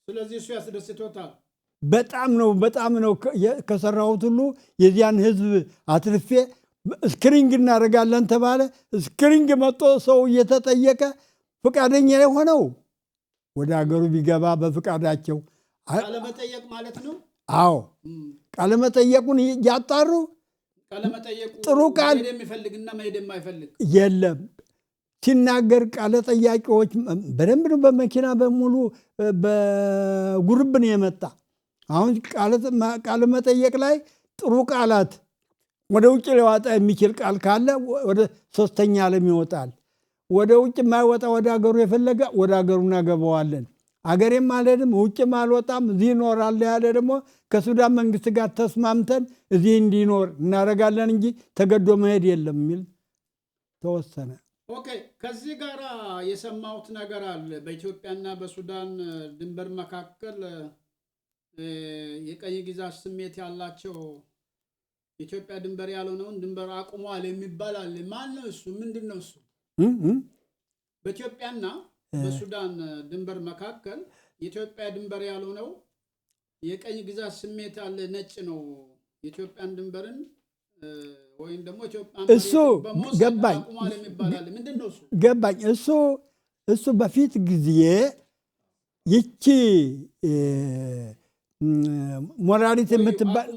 ስለዚህ እሱ ያስደስቶታል። በጣም ነው ከሰራሁት ሁሉ የዚያን ህዝብ አትርፌ ስክሪንግ እናደርጋለን ተባለ። ስክሪንግ መጥቶ ሰው እየተጠየቀ ፈቃደኛ የሆነው ወደ ሀገሩ ቢገባ በፍቃዳቸው ቃለመጠየቅ ማለት ነው። አዎ ቃለመጠየቁን ያጣሩ። ቃለመጠየቁ ጥሩ ቃል መሄድ የሚፈልግና መሄድ የማይፈልግ የለም። ሲናገር ቃለ ጠያቂዎች በደንብ ነው በመኪና በሙሉ በጉርብ ነው የመጣ። አሁን ቃለ መጠየቅ ላይ ጥሩ ቃላት ወደ ውጭ ሊዋጣ የሚችል ቃል ካለ ወደ 3ኛ ዓለም ይወጣል። ወደ ውጭ የማይወጣ ወደ አገሩ የፈለገ ወደ አገሩ እናገባዋለን። አገሬም አልሄድም ውጭም አልወጣም እዚህ እኖራለሁ ያለ ደግሞ ከሱዳን መንግስት ጋር ተስማምተን እዚህ እንዲኖር እናደርጋለን እንጂ ተገዶ መሄድ የለም የሚል ተወሰነ። ኦኬ፣ ከዚህ ጋር የሰማሁት ነገር አለ። በኢትዮጵያና በሱዳን ድንበር መካከል የቀኝ ግዛት ስሜት ያላቸው የኢትዮጵያ ድንበር ያልሆነውን ድንበር አቁሟል የሚባል አለ። ማን ነው እሱ? ምንድን ነው እሱ? በኢትዮጵያና በሱዳን ድንበር መካከል የኢትዮጵያ ድንበር ያልሆነው የቀኝ ግዛት ስሜት ያለ ነጭ ነው የኢትዮጵያን ድንበርን ወይም ደግሞ እሱ ገባኝ ገባኝ። እሱ በፊት ጊዜ ይቺ ሞራሊት የምትባል